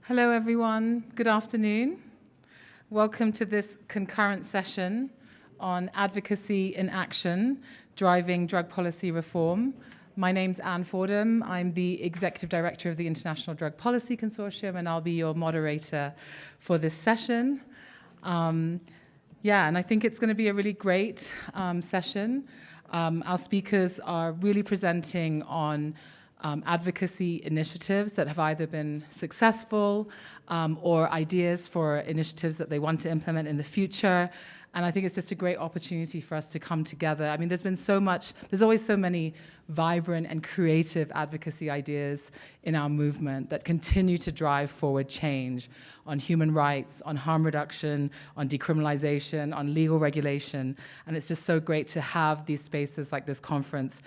Hello, everyone. Good afternoon. Welcome to this concurrent session on advocacy in action, driving drug policy reform. My name's Anne Fordham. I'm the Executive Director of the International Drug Policy Consortium, and I'll be your moderator for this session. And I think it's going to be a really great session. Our speakers are really presenting on advocacy initiatives that have either been successful or ideas for initiatives that they want to implement in the future. And I think it's just a great opportunity for us to come together. I mean, there's always so many vibrant and creative advocacy ideas in our movement that continue to drive forward change on human rights, on harm reduction, on decriminalization, on legal regulation. And it's just so great to have these spaces like this conference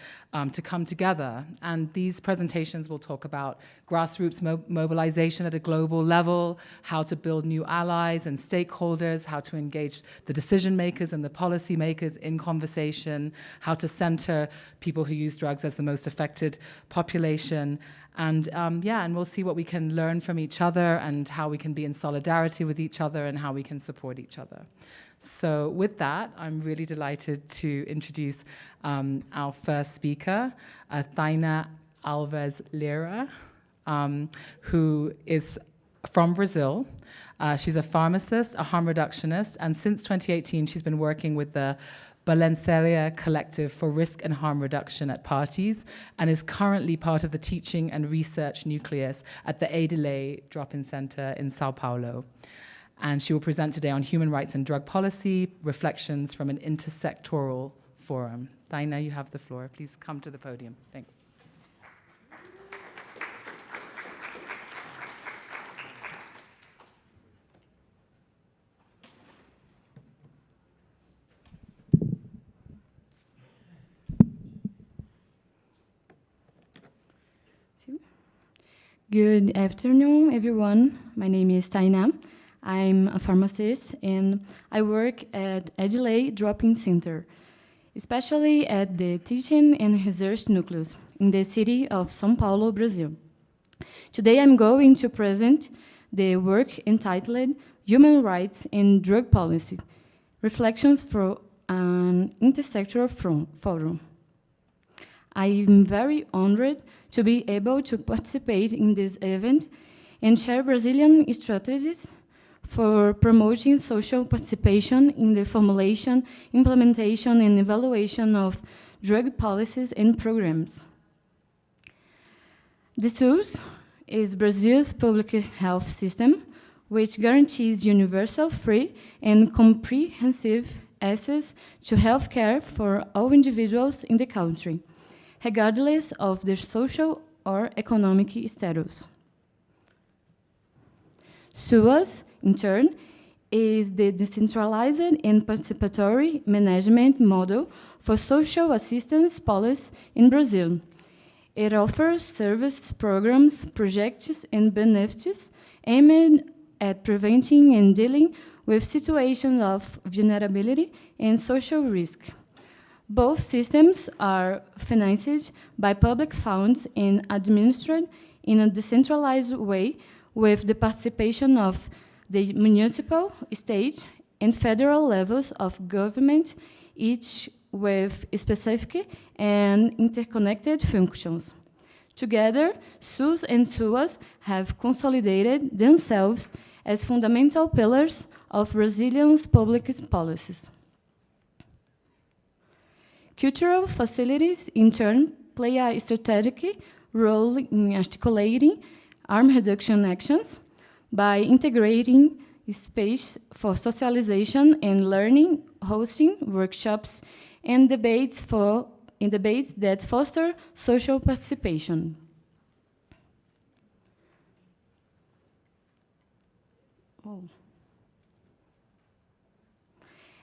to come together. And these presentations will talk about grassroots mobilization at a global level, how to build new allies and stakeholders, how to engage the decision makers and the policy makers in conversation, how to center people who use drugs as the most affected population. And and we'll see what we can learn from each other and how we can be in solidarity with each other and how we can support each other. So with that, I'm really delighted to introduce our first speaker, Thainá Alves Lira, who is from Brazil. She's a pharmacist, a harm reductionist, and since 2018, she's been working with the Balenciaga Collective for Risk and Harm Reduction at Parties, and is currently part of the teaching and research nucleus at the ADLA Drop-In Center in Sao Paulo. And she will present today on human rights and drug policy, reflections from an intersectoral forum. Thainá, you have the floor. Please come to the podium. Thanks. Good afternoon, everyone. My name is Thainá. I'm a pharmacist, and I work at ADLA Drop-In Center, especially at the Teaching and Research Nucleus in the city of São Paulo, Brazil. Today, I'm going to present the work entitled Human Rights and Drug Policy, Reflections from an Intersectoral Forum. I'm very honored to be able to participate in this event and share Brazilian strategies for promoting social participation in the formulation, implementation, and evaluation of drug policies and programs. The SUS is Brazil's public health system, which guarantees universal, free, and comprehensive access to health care for all individuals in the country, regardless of their social or economic status. SUAS, in turn, is the decentralized and participatory management model for social assistance policy in Brazil. It offers service programs, projects, and benefits aimed at preventing and dealing with situations of vulnerability and social risk. Both systems are financed by public funds and administered in a decentralized way with the participation of the municipal, state, and federal levels of government, each with specific and interconnected functions. Together, SUS and SUAS have consolidated themselves as fundamental pillars of Brazilian public policies. Cultural facilities, in turn, play a strategic role in articulating harm reduction actions by integrating space for socialization and learning, hosting workshops, and debates that foster social participation.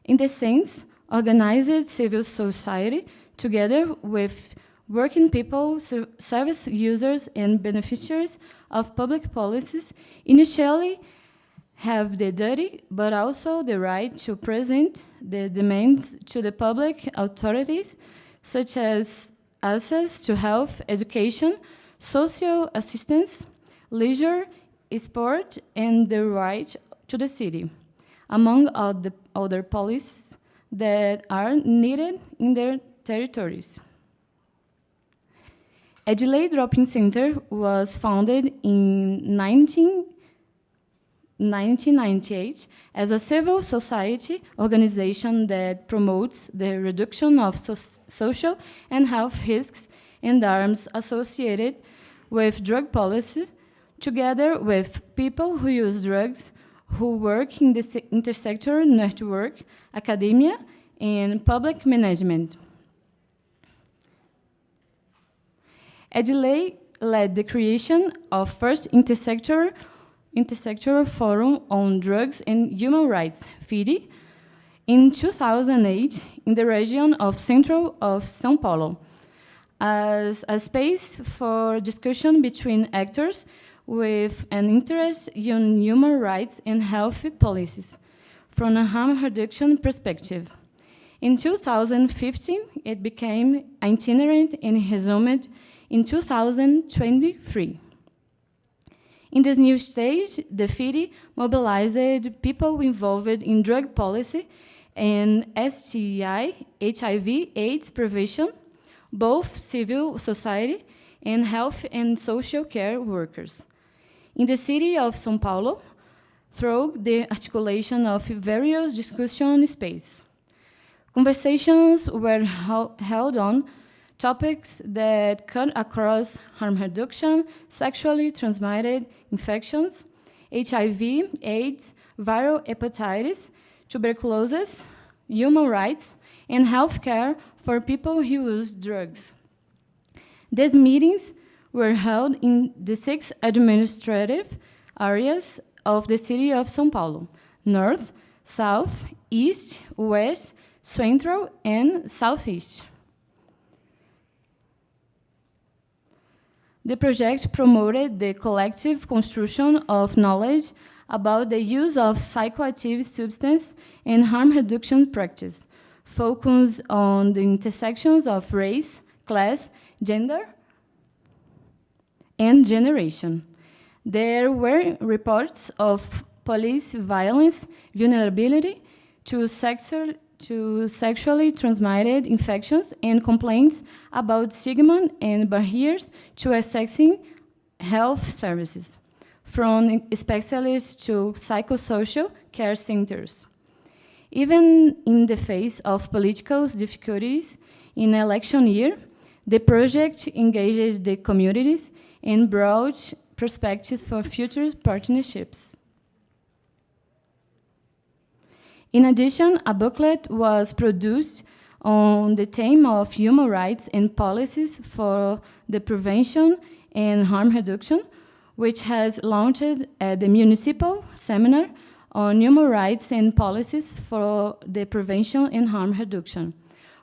In this sense, organized civil society, together with working people, service users, and beneficiaries of public policies, initially have the duty, but also the right to present the demands to the public authorities, such as access to health, education, social assistance, leisure, sport, and the right to the city, among other policies that are needed in their territories. Adelaide Drop-in Center was founded in 1998 as a civil society organization that promotes the reduction of social and health risks and harms associated with drug policy, together with people who use drugs, who work in the intersectoral network, academia, and public management. Adelaide led the creation of first Intersectoral Forum on Drugs and Human Rights, FIDI, in 2008 in the region of central of São Paulo, as a space for discussion between actors with an interest in human rights and health policies from a harm reduction perspective. In 2015, it became itinerant and resumed in 2023. In this new stage, the FIDI mobilized people involved in drug policy and STI, HIV, AIDS prevention, both civil society and health and social care workers. In the city of São Paulo, through the articulation of various discussion spaces. Conversations were held on topics that cut across harm reduction, sexually transmitted infections, HIV, AIDS, viral hepatitis, tuberculosis, human rights, and healthcare for people who use drugs. These meetings were held in the 6 administrative areas of the city of São Paulo: North, South, East, West, Central, and Southeast. The project promoted the collective construction of knowledge about the use of psychoactive substances and harm reduction practice, focused on the intersections of race, class, gender, and generation. There were reports of police violence, vulnerability to sexually transmitted infections, and complaints about stigma and barriers to accessing health services, from specialists to psychosocial care centers. Even in the face of political difficulties in election year, the project engages the communities and brought perspectives for future partnerships. In addition, a booklet was produced on the theme of human rights and policies for the prevention and harm reduction, which has launched at the municipal seminar on human rights and policies for the prevention and harm reduction,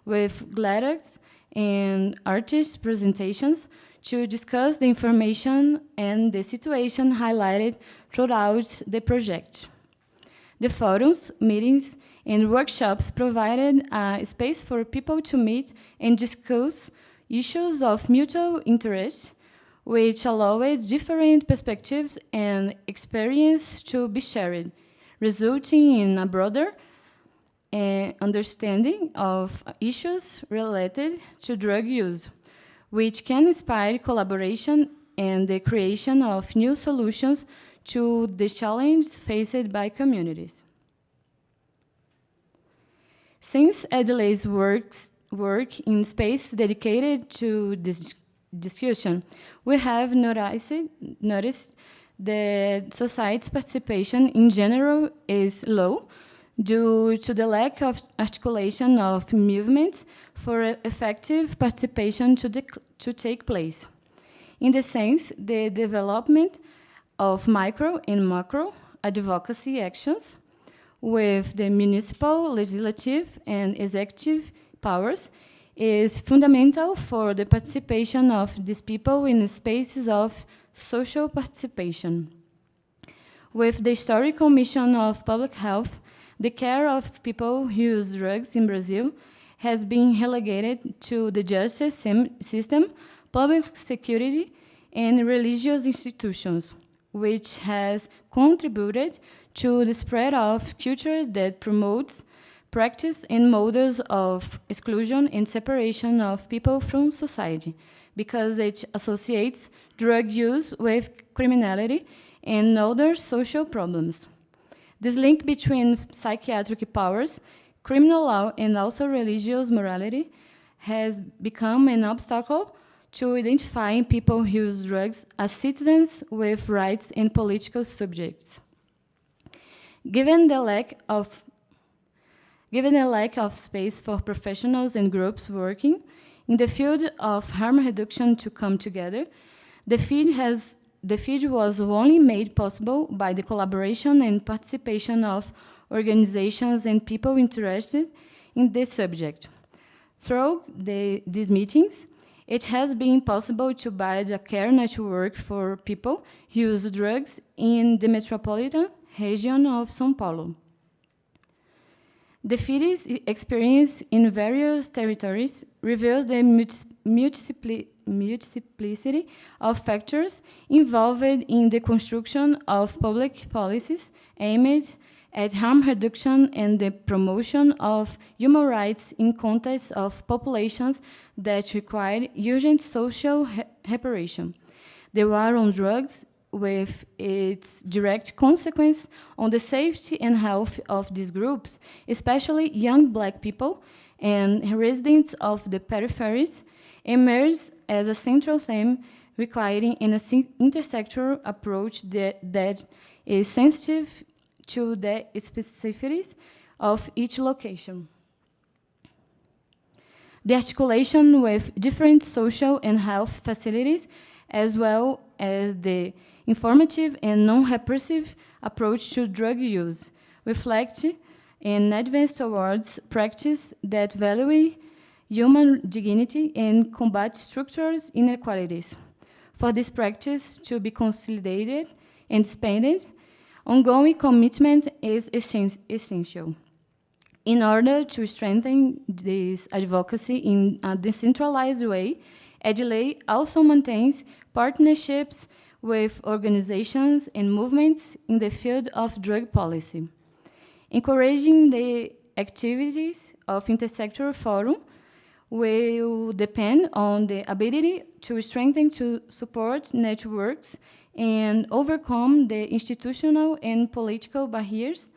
with gladiators and artist presentations to discuss the information and the situation highlighted throughout the project. The forums, meetings, and workshops provided a space for people to meet and discuss issues of mutual interest, which allowed different perspectives and experience to be shared, resulting in a broader understanding of issues related to drug use, which can inspire collaboration and the creation of new solutions to the challenges faced by communities. Since Adelaide's work in space dedicated to this discussion, we have noticed that society's participation in general is low due to the lack of articulation of movements for effective participation to take place. In this sense, the development of micro and macro advocacy actions with the municipal, legislative, and executive powers is fundamental for the participation of these people in spaces of social participation. With the historical mission of public health, the care of people who use drugs in Brazil has been relegated to the justice system, public security, and religious institutions, which has contributed to the spread of culture that promotes practice and models of exclusion and separation of people from society, because it associates drug use with criminality and other social problems. This link between psychiatric powers, criminal law, and also religious morality has become an obstacle to identifying people who use drugs as citizens with rights and political subjects. Given the lack of space for professionals and groups working in the field of harm reduction to come together, the field was only made possible by the collaboration and participation of organizations and people interested in this subject. Through these meetings, it has been possible to build a care network for people who use drugs in the metropolitan region of São Paulo. The FID's experience in various territories reveals the multiplicity of factors involved in the construction of public policies aimed at harm reduction and the promotion of human rights in contexts of populations that require urgent social reparation. The war on drugs, with its direct consequence on the safety and health of these groups, especially young Black people and residents of the peripheries, emerged as a central theme requiring an intersectoral approach that is sensitive to the specificities of each location. The articulation with different social and health facilities, as well as the informative and non-repressive approach to drug use, reflect an advance towards practice that value human dignity and combat structural inequalities. For this practice to be consolidated and expanded, ongoing commitment is essential. In order to strengthen this advocacy in a decentralized way, EDLA also maintains partnerships with organizations and movements in the field of drug policy. Encouraging the activities of Intersectoral Forum will depend on the ability to strengthen to support networks and overcome the institutional and political barriers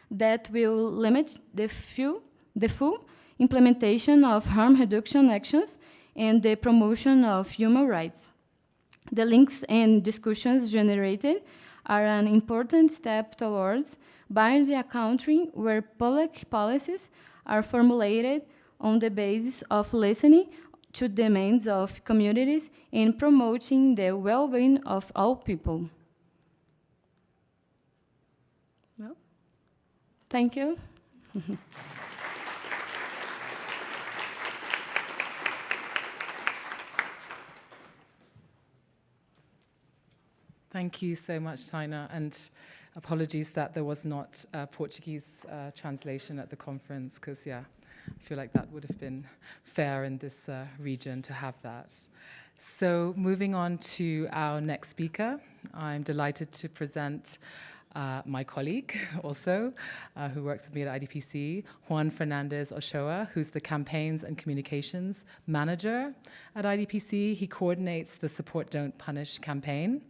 that will limit the full implementation of harm reduction actions and the promotion of human rights. The links and discussions generated are an important step towards building a country where public policies are formulated on the basis of listening to demands of communities and promoting the well-being of all people. Well, thank you. Thank you so much, Thainá, and apologies that there was not a Portuguese translation at the conference, because, yeah, I feel like that would have been fair in this region to have that. So moving on to our next speaker, I'm delighted to present my colleague also, who works with me at IDPC, Juan Fernández Ochoa, who's the Campaigns and Communications Manager at IDPC. He coordinates the Support Don't Punish campaign,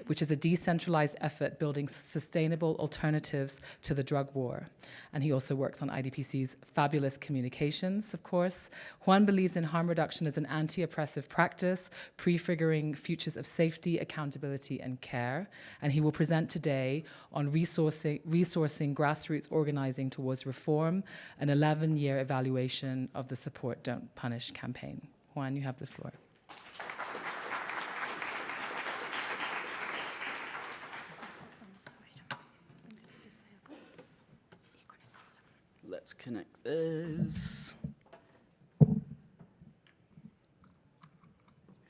which is a decentralized effort building sustainable alternatives to the drug war. And he also works on IDPC's fabulous communications, of course. Juan believes in harm reduction as an anti-oppressive practice, prefiguring futures of safety, accountability, and care. And he will present today on resourcing grassroots organizing towards reform, an 11-year evaluation of the Support Don't Punish campaign. Juan, you have the floor. Let's connect this.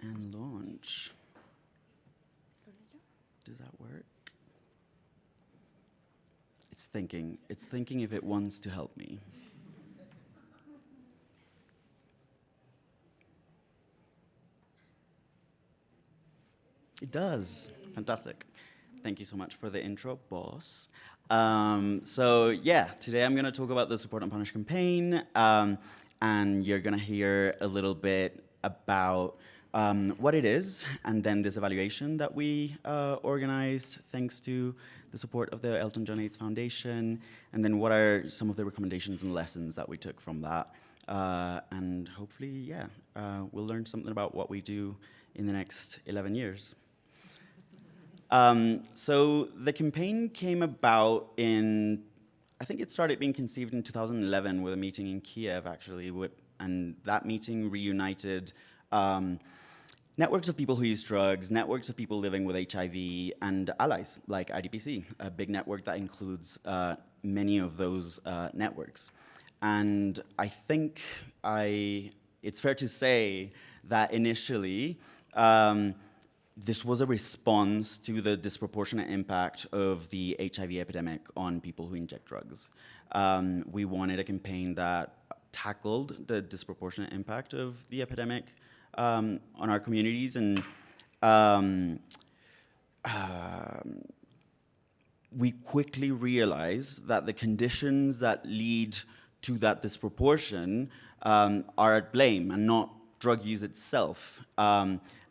And launch. Does that work? It's thinking. It's thinking if it wants to help me. It does. Fantastic. Thank you so much for the intro, boss. So yeah, today I'm going to talk about the Support and Punish campaign, and you're going to hear a little bit about what it is, and then this evaluation that we organized thanks to the support of the Elton John AIDS Foundation, and then what are some of the recommendations and lessons that we took from that. And hopefully, yeah, we'll learn something about what we do in the next 11 years. So the campaign came about I think it started being conceived in 2011 with a meeting in Kiev, actually, and that meeting reunited networks of people who use drugs, networks of people living with HIV, and allies like IDPC, a big network that includes many of those networks. And I think it's fair to say that initially, this was a response to the disproportionate impact of the HIV epidemic on people who inject drugs. We wanted a campaign that tackled the disproportionate impact of the epidemic on our communities, and we quickly realized that the conditions that lead to that disproportion are at blame and not drug use itself.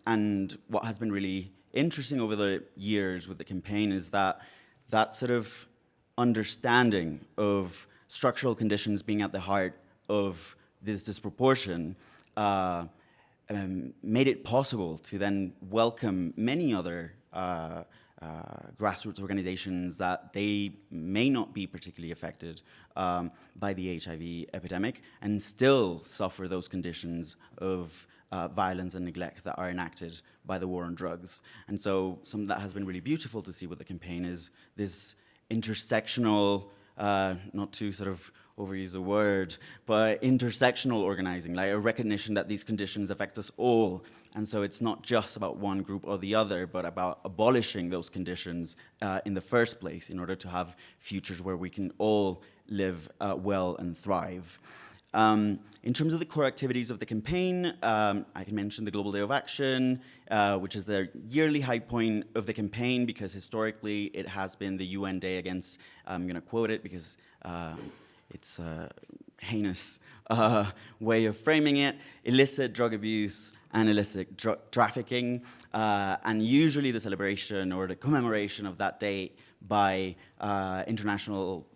And what has been really interesting over the years with the campaign is that sort of understanding of structural conditions being at the heart of this disproportion made it possible to then welcome many other grassroots organizations that they may not be particularly affected by the HIV epidemic and still suffer those conditions of violence and neglect that are enacted by the war on drugs. And so something that has been really beautiful to see with the campaign is this intersectional, not to sort of overuse the word, but intersectional organizing, like a recognition that these conditions affect us all. And so it's not just about one group or the other, but about abolishing those conditions in the first place in order to have futures where we can all live well and thrive. In terms of the core activities of the campaign, I can mention the Global Day of Action, which is the yearly high point of the campaign because historically it has been the UN Day against, I'm going to quote it because it's a heinous way of framing it, illicit drug abuse and illicit drug trafficking. And usually the celebration or the commemoration of that day by international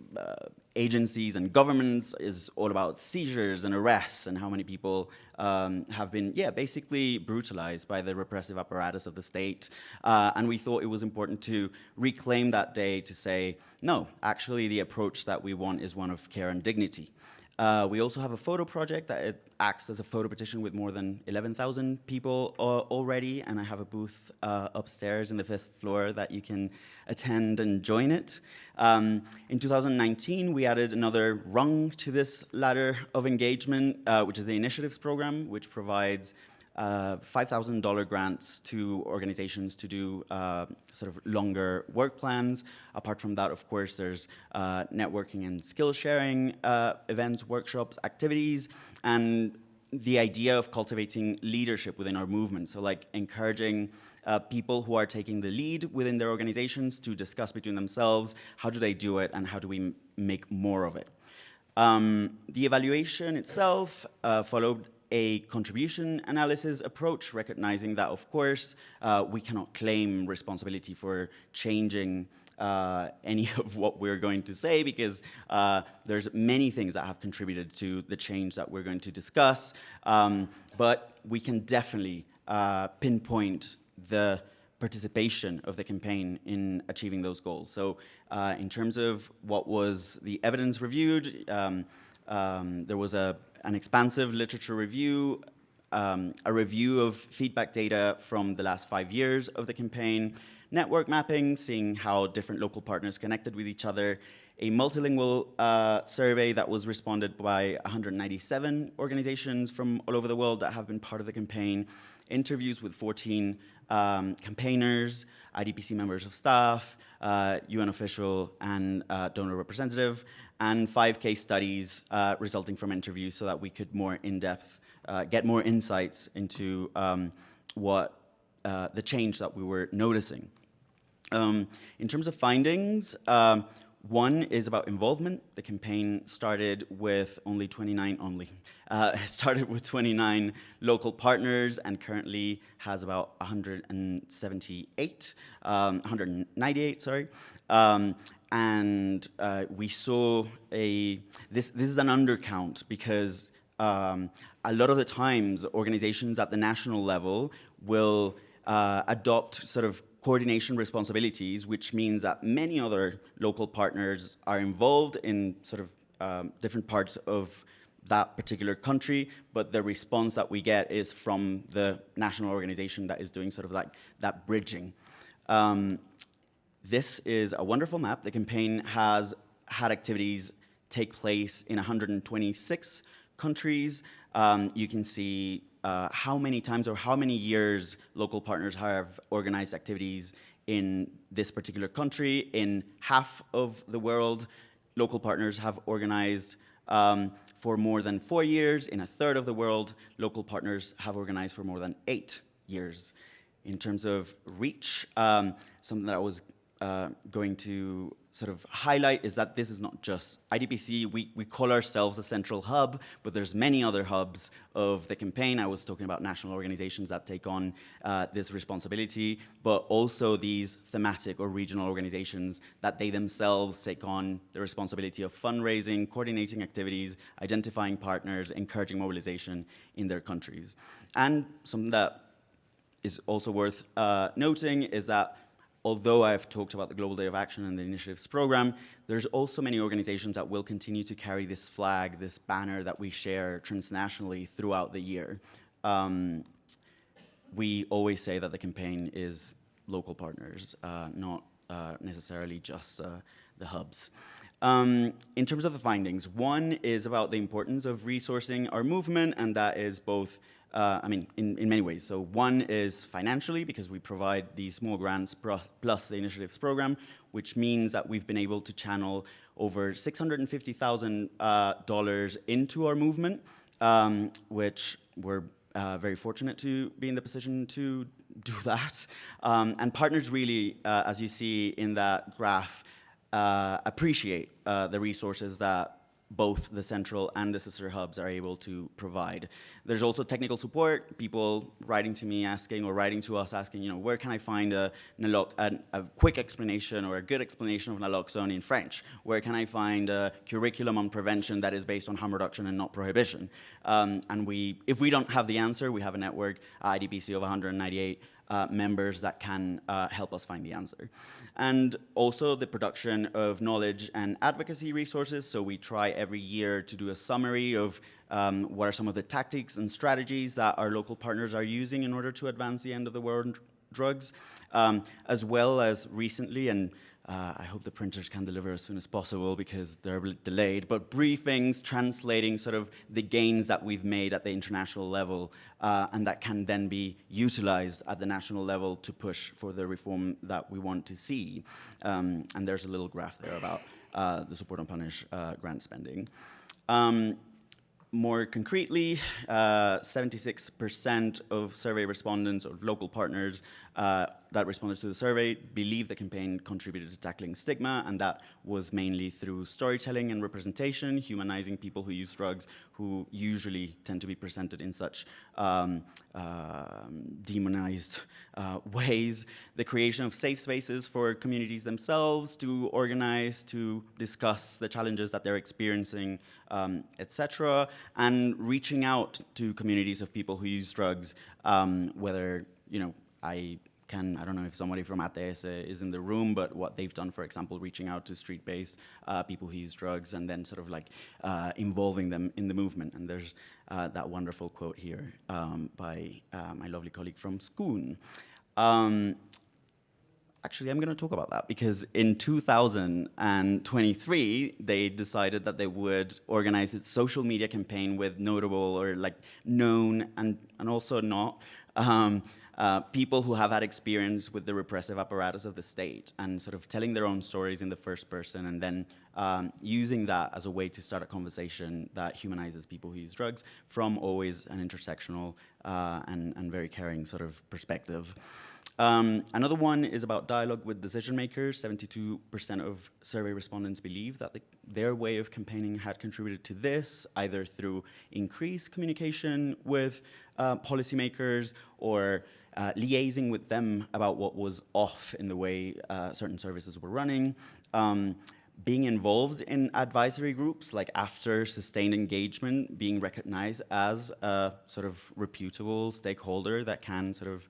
agencies and governments is all about seizures and arrests and how many people have been, basically brutalized by the repressive apparatus of the state. And we thought it was important to reclaim that day to say, no, actually the approach that we want is one of care and dignity. We also have a photo project that it acts as a photo petition with more than 11,000 people already, and I have a booth upstairs in the 5th floor that you can attend and join it. In 2019, we added another rung to this ladder of engagement, which is the Initiatives Program, which provides $5,000 grants to organizations to do sort of longer work plans. Apart from that, of course, there's networking and skill sharing events, workshops, activities, and the idea of cultivating leadership within our movement. So like encouraging people who are taking the lead within their organizations to discuss between themselves, how do they do it and how do we make more of it. The evaluation itself followed a contribution analysis approach, recognizing that, of course, we cannot claim responsibility for changing any of what we're going to say because there's many things that have contributed to the change that we're going to discuss, but we can definitely pinpoint the participation of the campaign in achieving those goals. So in terms of what was the evidence reviewed, there was an expansive literature review, a review of feedback data from the last 5 years of the campaign, network mapping, seeing how different local partners connected with each other, a multilingual survey that was responded by 197 organizations from all over the world that have been part of the campaign, interviews with 14 campaigners, IDPC members of staff, UN official and donor representative, and 5 case studies resulting from interviews so that we could more in-depth get more insights into what the change that we were noticing. In terms of findings, one is about involvement. The campaign started with only 29 local partners and currently has about 198, sorry. And we saw this is an undercount because a lot of the times organizations at the national level will adopt sort of coordination responsibilities, which means that many other local partners are involved in sort of different parts of that particular country, but the response that we get is from the national organization that is doing sort of like that bridging. This is a wonderful map. The campaign has had activities take place in 126 countries. You can see how many times or how many years local partners have organized activities in this particular country. In half of the world, local partners have organized for more than 4 years. In a third of the world, local partners have organized for more than 8 years. In terms of reach, something that I was going to sort of highlight is that this is not just IDPC. We call ourselves a central hub, but there's many other hubs of the campaign. I was talking about national organizations that take on this responsibility, but also these thematic or regional organizations that they themselves take on the responsibility of fundraising, coordinating activities, identifying partners, encouraging mobilization in their countries. And something that is also worth noting is that although I've talked about the Global Day of Action and the Initiatives Program, there's also many organizations that will continue to carry this flag, this banner that we share transnationally throughout the year. We always say that the campaign is local partners, not necessarily just the hubs. In terms of the findings, one is about the importance of resourcing our movement, and that is both in many ways. So one is financially, because we provide these small grants plus the initiatives program, which means that we've been able to channel over $650,000 into our movement, which we're very fortunate to be in the position to do that. And partners really, as you see in that graph, appreciate the resources that both the central and the sister hubs are able to provide. There's also technical support, people writing to me asking, or writing to us asking, where can I find a quick explanation or a good explanation of naloxone in French? Where can I find a curriculum on prevention that is based on harm reduction and not prohibition? And if we don't have the answer, we have a network, IDPC of 198 members that can help us find the answer. And also the production of knowledge and advocacy resources. So we try every year to do a summary of what are some of the tactics and strategies that our local partners are using in order to advance the end of the war on drugs, as well as recently, and I hope the printers can deliver as soon as possible because they're a bit delayed, but briefings translating sort of the gains that we've made at the international level and that can then be utilized at the national level to push for the reform that we want to see. And there's a little graph there about the Support and Punish grant spending. More concretely, 76% of survey respondents or local partners that responded to the survey believe the campaign contributed to tackling stigma, and that was mainly through storytelling and representation, humanizing people who use drugs, who usually tend to be presented in such demonized ways. The creation of safe spaces for communities themselves to organize, to discuss the challenges that they're experiencing, etc., and reaching out to communities of people who use drugs, whether, I don't know if somebody from ATS is in the room, but what they've done, for example, reaching out to street-based people who use drugs and then sort of like involving them in the movement. And there's that wonderful quote here by my lovely colleague from Schoon. Actually, I'm going to talk about that because in 2023, they decided that they would organize its social media campaign with notable or like known and also not people who have had experience with the repressive apparatus of the state and sort of telling their own stories in the first person and then using that as a way to start a conversation that humanizes people who use drugs from always an intersectional and very caring sort of perspective. Another one is about dialogue with decision makers. 72% of survey respondents believe that their way of campaigning had contributed to this, either through increased communication with policymakers or liaising with them about what was off in the way certain services were running. Being involved in advisory groups, like after sustained engagement, being recognized as a sort of reputable stakeholder that can sort of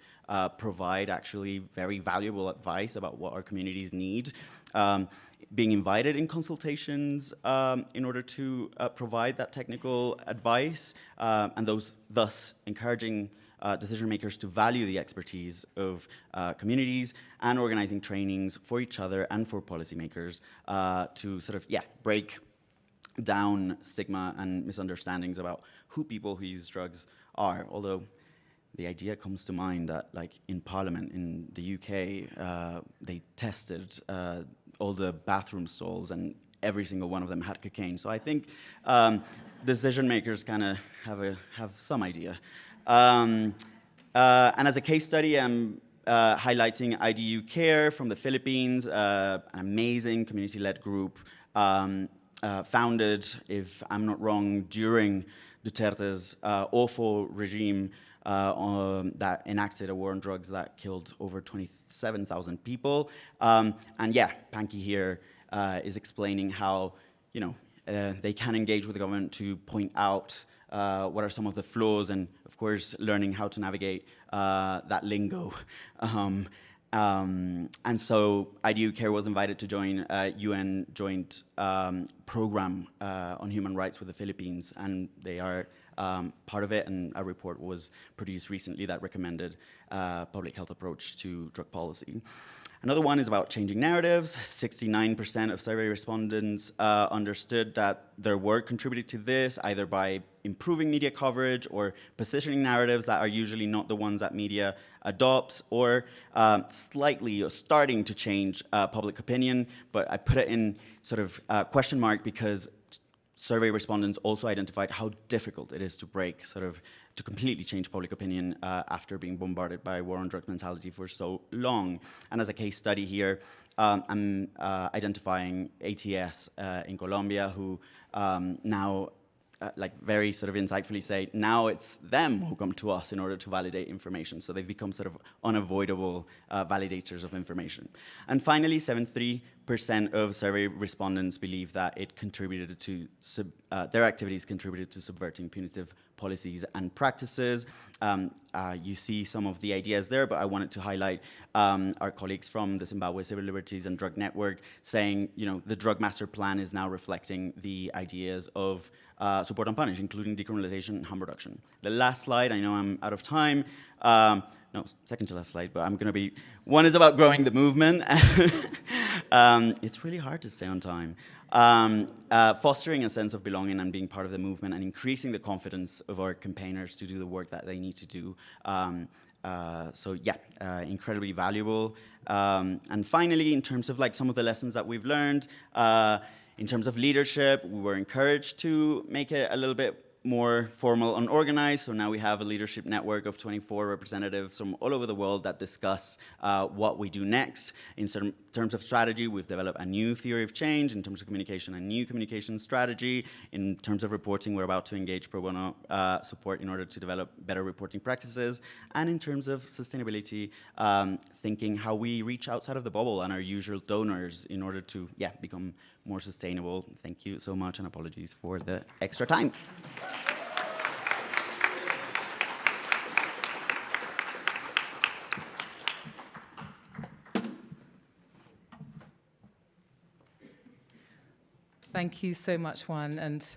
provide actually very valuable advice about what our communities need. Being invited in consultations in order to provide that technical advice, and thus encouraging decision makers to value the expertise of communities, and organizing trainings for each other and for policymakers to sort of, break down stigma and misunderstandings about who people who use drugs are. Although the idea comes to mind that, like, in Parliament in the UK, they tested all the bathroom stalls, and every single one of them had cocaine. So I think decision makers kind of have some idea. And as a case study, I'm highlighting IDU Care from the Philippines, an amazing community-led group founded, if I'm not wrong, during Duterte's awful regime that enacted a war on drugs that killed over 27,000 people. And yeah, Panky here is explaining how, they can engage with the government to point out what are some of the flaws, and of course learning how to navigate that lingo. And so IDU Care was invited to join a UN joint program on human rights with the Philippines, and they are part of it, and a report was produced recently that recommended a public health approach to drug policy. Another one is about changing narratives. 69% of survey respondents understood that their work contributed to this, either by improving media coverage or positioning narratives that are usually not the ones that media adopts, or slightly or starting to change public opinion. But I put it in sort of question mark because survey respondents also identified how difficult it is to break, to completely change public opinion after being bombarded by war on drugs mentality for so long. And as a case study here, I'm identifying ATS in Colombia, who now, very sort of insightfully say, now it's them who come to us in order to validate information. So they've become sort of unavoidable validators of information. And finally, 73% of survey respondents believe that it contributed to, their activities contributed to subverting punitive policies and practices. You see some of the ideas there, but I wanted to highlight our colleagues from the Zimbabwe Civil Liberties and Drug Network saying, the drug master plan is now reflecting the ideas of support and punish, including decriminalization and harm reduction. The last slide, I know I'm out of time. No, second to last slide, but I'm going to be, one is about growing the movement. It's really hard to stay on time. Fostering a sense of belonging and being part of the movement, and increasing the confidence of our campaigners to do the work that they need to do. Incredibly valuable. And finally, in terms of some of the lessons that we've learned, in terms of leadership, we were encouraged to make it a little bit more formal and organized. So now we have a leadership network of 24 representatives from all over the world that discuss what we do next. In terms of strategy, we've developed a new theory of change. In terms of communication, a new communication strategy. In terms of reporting, we're about to engage pro bono support in order to develop better reporting practices. And in terms of sustainability, thinking how we reach outside of the bubble and our usual donors in order to become more sustainable. Thank you so much, and apologies for the extra time. Thank you so much, Juan. And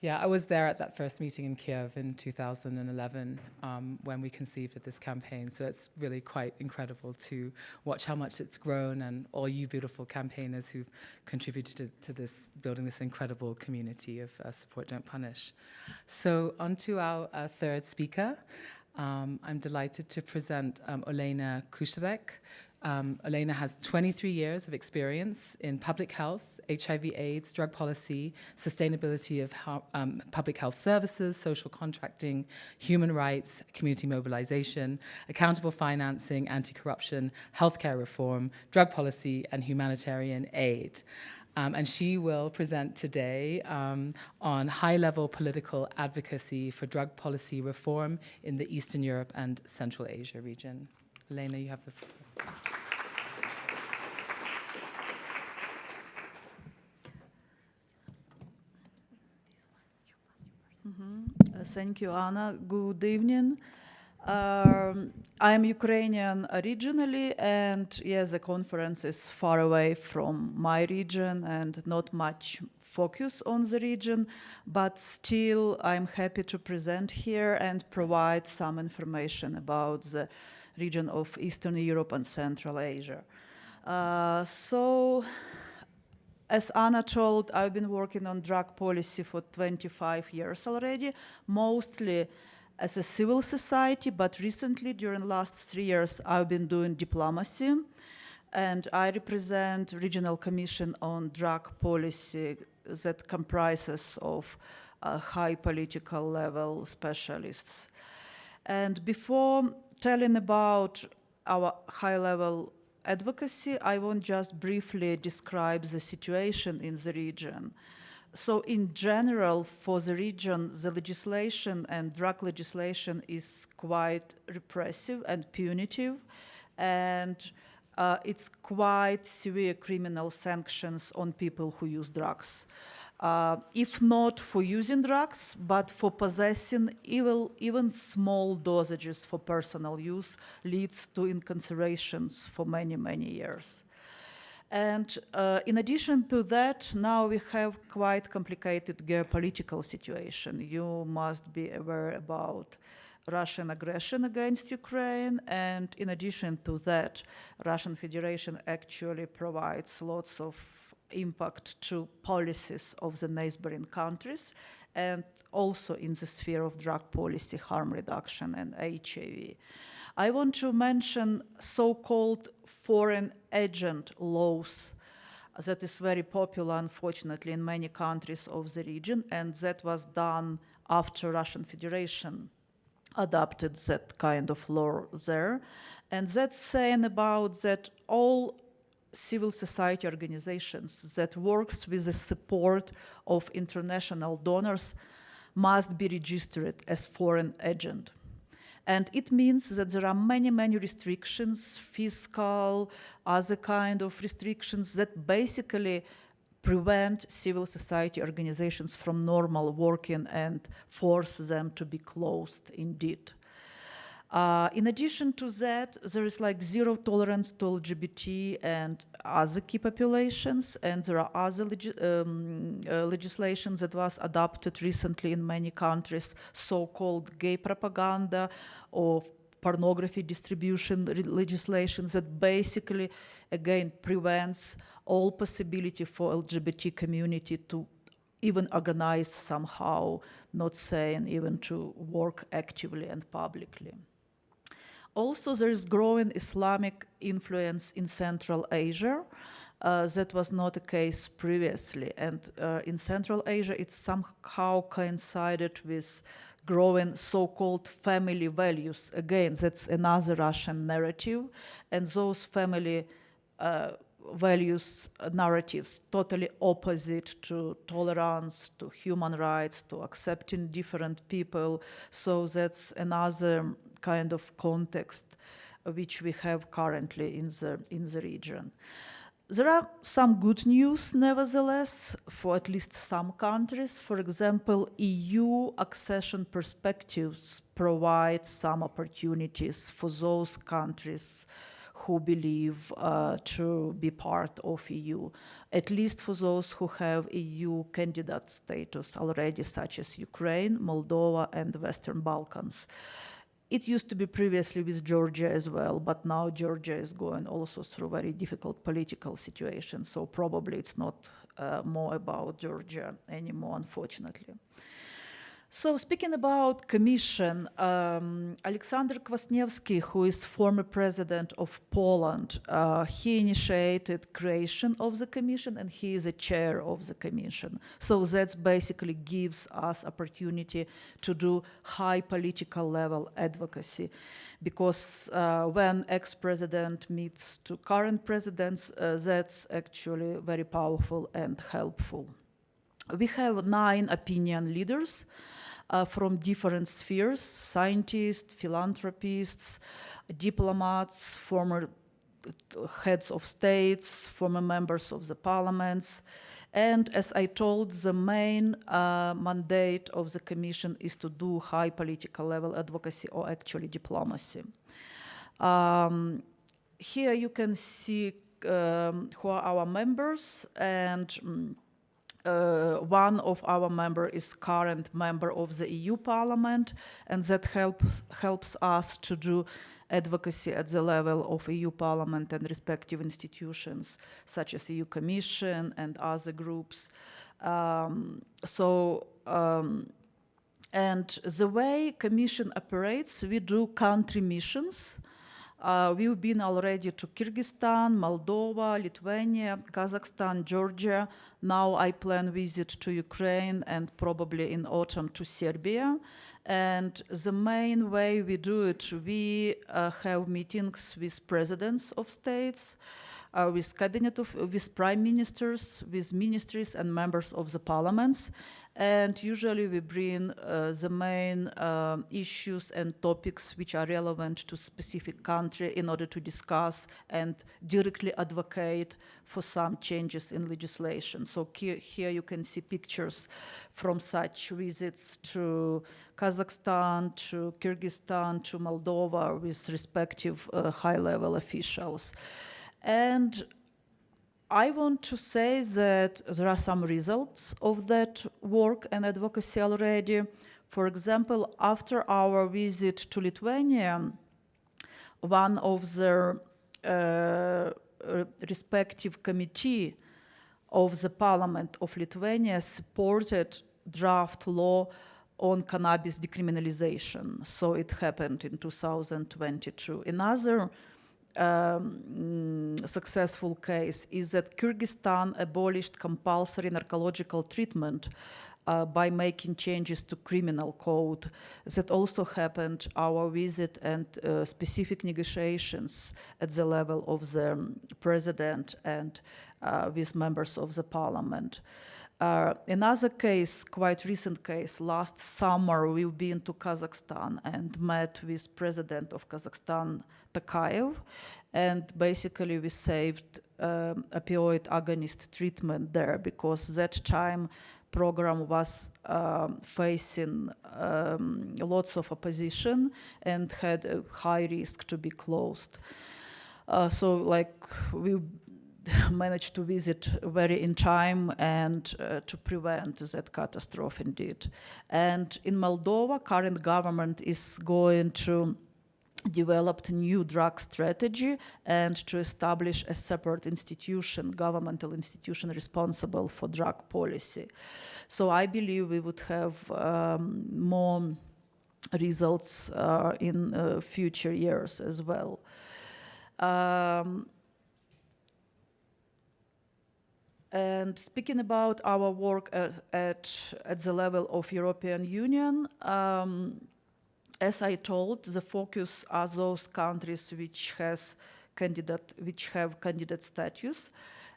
yeah, I was there at that first meeting in Kiev in 2011 when we conceived of this campaign. So it's really quite incredible to watch how much it's grown, and all you beautiful campaigners who've contributed to this, building this incredible community of Support Don't Punish. So on to our third speaker. I'm delighted to present Olena Kucheruk. Olena has 23 years of experience in public health, HIV/AIDS, drug policy, sustainability of public health services, social contracting, human rights, community mobilization, accountable financing, anti-corruption, healthcare reform, drug policy, and humanitarian aid. And she will present today on high-level political advocacy for drug policy reform in the Eastern Europe and Central Asia region. Olena, you have the floor. Thank you, Anna. Good evening. I am Ukrainian originally, and yes, the conference is far away from my region and not much focus on the region, but still I'm happy to present here and provide some information about the region of Eastern Europe and Central Asia. As Anna told, I've been working on drug policy for 25 years already, mostly as a civil society, but recently, during the last 3 years, I've been doing diplomacy, and I represent Regional Commission on Drug Policy that comprises of high political level specialists. And before telling about our high-level advocacy, I want just briefly describe the situation in the region. So in general, for the region, the legislation and drug legislation is quite repressive and punitive, and it's quite severe criminal sanctions on people who use drugs. If not for using drugs, but for possessing even small dosages for personal use leads to incarcerations for many, many years. And in addition to that, now we have quite complicated geopolitical situation. You must be aware about Russian aggression against Ukraine, and in addition to that, Russian Federation actually provides lots of impact to policies of the neighboring countries, and also in the sphere of drug policy, harm reduction, and HIV. I want to mention so-called foreign agent laws that is very popular, unfortunately, in many countries of the region, and that was done after Russian Federation adopted that kind of law there. And that's saying about that all civil society organizations that works with the support of international donors must be registered as foreign agent. And it means that there are many, many restrictions, fiscal, other kind of restrictions that basically prevent civil society organizations from normal working and force them to be closed indeed. In addition to that, there is like zero tolerance to LGBT and other key populations, and there are other legislations that was adopted recently in many countries, so-called gay propaganda or pornography distribution legislations that basically, again, prevents all possibility for LGBT community to even organize somehow, not saying even to work actively and publicly. Also, there is growing Islamic influence in Central Asia. That was not the case previously. And in Central Asia, it somehow coincided with growing so-called family values. Again, that's another Russian narrative. And those family values narratives totally opposite to tolerance, to human rights, to accepting different people. So that's another kind of context which we have currently in the region. There are some good news, nevertheless, for at least some countries. For example, EU accession perspectives provide some opportunities for those countries who believe to be part of EU, at least for those who have EU candidate status already, such as Ukraine, Moldova, and the Western Balkans. It used to be previously with Georgia as well, but now Georgia is going also through very difficult political situation, so probably it's not more about Georgia anymore, unfortunately. So speaking about Commission, Alexander Kwasniewski, who is former president of Poland, he initiated creation of the Commission, and he is a chair of the Commission. So that basically gives us opportunity to do high political level advocacy, because when ex-president meets to current presidents, that's actually very powerful and helpful. We have 9 opinion leaders from different spheres: scientists, philanthropists, diplomats, former heads of states, former members of the parliaments. And as I told, the main mandate of the Commission is to do high political level advocacy, or actually diplomacy. Here you can see who are our members, and one of our members is current member of the EU Parliament, and that helps us to do advocacy at the level of EU Parliament and respective institutions, such as EU Commission and other groups. And the way Commission operates, we do country missions. We've been already to Kyrgyzstan, Moldova, Lithuania, Kazakhstan, Georgia. Now I plan visit to Ukraine and probably in autumn to Serbia. And the main way we do it, we have meetings with presidents of states, with prime ministers, with ministries and members of the parliaments. And usually we bring the main issues and topics which are relevant to specific country in order to discuss and directly advocate for some changes in legislation. So here you can see pictures from such visits to Kazakhstan, to Kyrgyzstan, to Moldova with respective high-level officials. And I want to say that there are some results of that work and advocacy already. For example, after our visit to Lithuania, one of the respective committee of the Parliament of Lithuania supported draft law on cannabis decriminalization. So it happened in 2022. Another successful case is that Kyrgyzstan abolished compulsory narcological treatment by making changes to criminal code. That also happened our visit and specific negotiations at the level of the president and with members of the parliament. Another case, quite recent case, last summer we've been to Kazakhstan and met with President of Kazakhstan, Tokayev, and basically we saved opioid agonist treatment there, because that time program was facing lots of opposition and had a high risk to be closed. So like we managed to visit very in time and to prevent that catastrophe indeed. And in Moldova, current government is going to develop a new drug strategy and to establish a separate institution, governmental institution responsible for drug policy. So I believe we would have more results in future years as well. And speaking about our work at the level of European Union, as I told, the focus are those countries which have candidate status,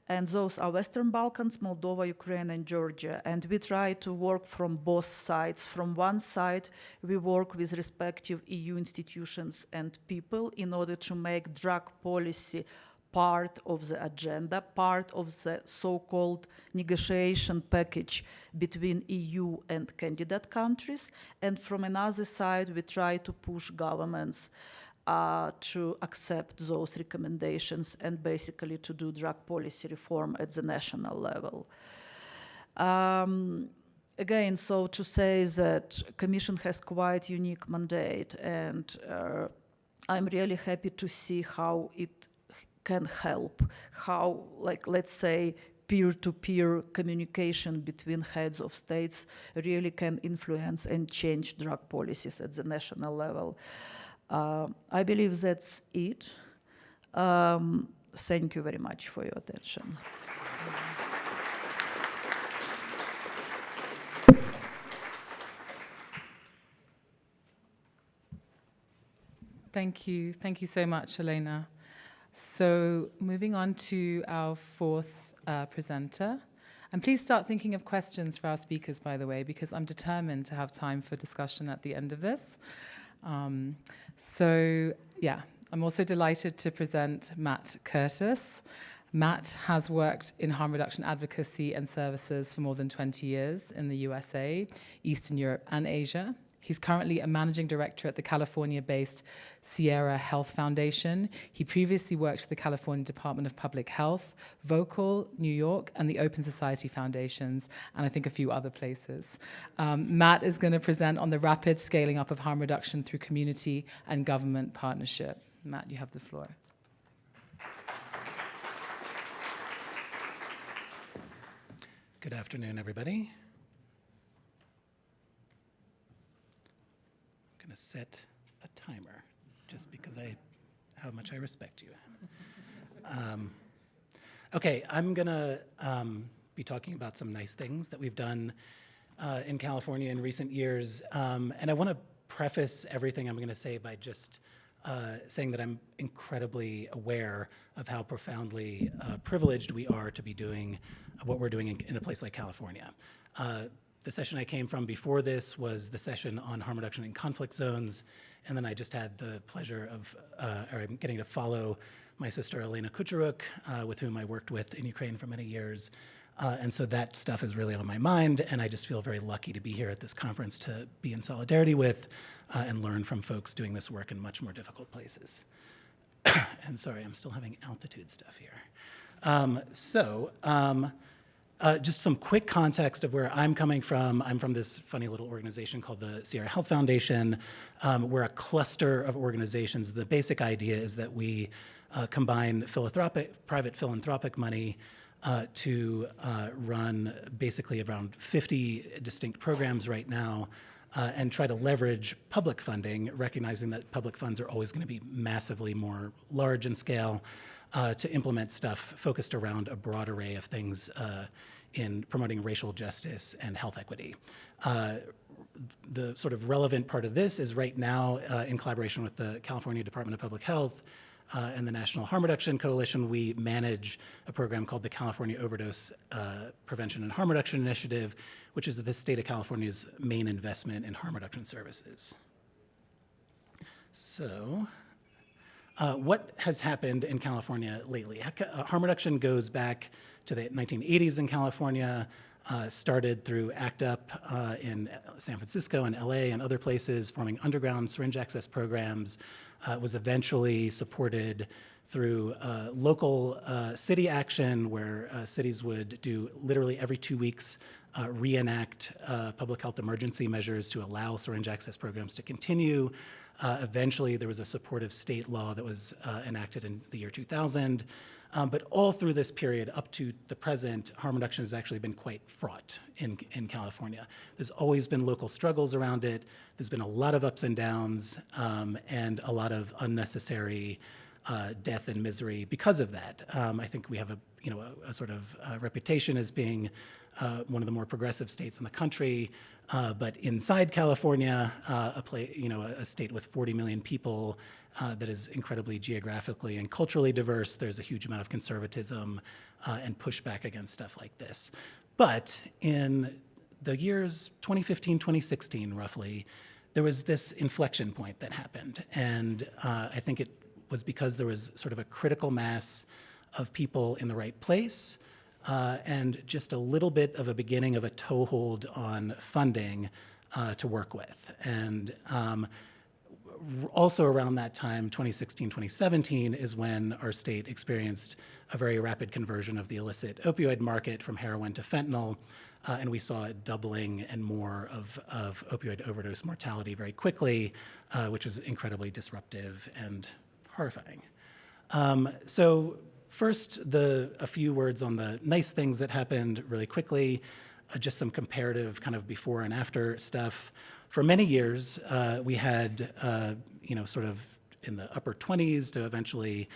and those are Western Balkans, Moldova, Ukraine, and Georgia. And we try to work from both sides. From one side, we work with respective EU institutions and people in order to make drug policy part of the agenda, part of the so-called negotiation package between EU and candidate countries. And from another side, we try to push governments to accept those recommendations and basically to do drug policy reform at the national level. Again, so to say that Commission has quite unique mandate, and I'm really happy to see how it can help, how, like, let's say, peer-to-peer communication between heads of states really can influence and change drug policies at the national level. I believe that's it. Thank you very much for your attention. Thank you. Thank you so much, Olena. So moving on to our fourth presenter. And please start thinking of questions for our speakers, by the way, because I'm determined to have time for discussion at the end of this. I'm also delighted to present Matt Curtis. Matt has worked in harm reduction advocacy and services for more than 20 years in the USA, Eastern Europe, and Asia. He's currently a managing director at the California-based Sierra Health Foundation. He previously worked for the California Department of Public Health, Vocal, New York, and the Open Society Foundations, and I think a few other places. Matt is going to present on the rapid scaling up of harm reduction through community and government partnership. Matt, you have the floor. Good afternoon, everybody. I'm going to set a timer just because how much I respect you. Okay, I'm going to be talking about some nice things that we've done in California in recent years. And I want to preface everything I'm going to say by just saying that I'm incredibly aware of how profoundly privileged we are to be doing what we're doing in a place like California. The session I came from before this was the session on harm reduction in conflict zones, and then I just had the pleasure of getting to follow my sister Olena Kucheruk, with whom I worked with in Ukraine for many years. And so that stuff is really on my mind, and I just feel very lucky to be here at this conference to be in solidarity with and learn from folks doing this work in much more difficult places. And sorry, I'm still having altitude stuff here. Just some quick context of where I'm coming from. I'm from this funny little organization called the Sierra Health Foundation. We're a cluster of organizations. The basic idea is that we combine private philanthropic money to run basically around 50 distinct programs right now and try to leverage public funding, recognizing that public funds are always going to be massively more large in scale, to implement stuff focused around a broad array of things in promoting racial justice and health equity. The sort of relevant part of this is right now, in collaboration with the California Department of Public Health and the National Harm Reduction Coalition, we manage a program called the California Overdose Prevention and Harm Reduction Initiative, which is the state of California's main investment in harm reduction services. So, what has happened in California lately? Harm reduction goes back to the 1980s in California, started through ACT UP in San Francisco and LA and other places, forming underground syringe access programs, was eventually supported through local city action where cities would do literally every 2 weeks reenact public health emergency measures to allow syringe access programs to continue. Eventually, there was a supportive state law that was enacted in the year 2000. But all through this period up to the present, harm reduction has actually been quite fraught in California. There's always been local struggles around it. There's been a lot of ups and downs and a lot of unnecessary death and misery because of that. I think we have a sort of reputation as being one of the more progressive states in the country. But inside California, a state with 40 million people that is incredibly geographically and culturally diverse, there's a huge amount of conservatism and pushback against stuff like this. But in the years 2015, 2016, roughly, there was this inflection point that happened. And I think it was because there was sort of a critical mass of people in the right place, and just a little bit of a beginning of a toehold on funding to work with. And also around that time, 2016, 2017, is when our state experienced a very rapid conversion of the illicit opioid market from heroin to fentanyl, and we saw a doubling and more of opioid overdose mortality very quickly, which was incredibly disruptive and horrifying. So first, a few words on the nice things that happened really quickly, just some comparative kind of before and after stuff. For many years, we had, sort of in the upper 20s to eventually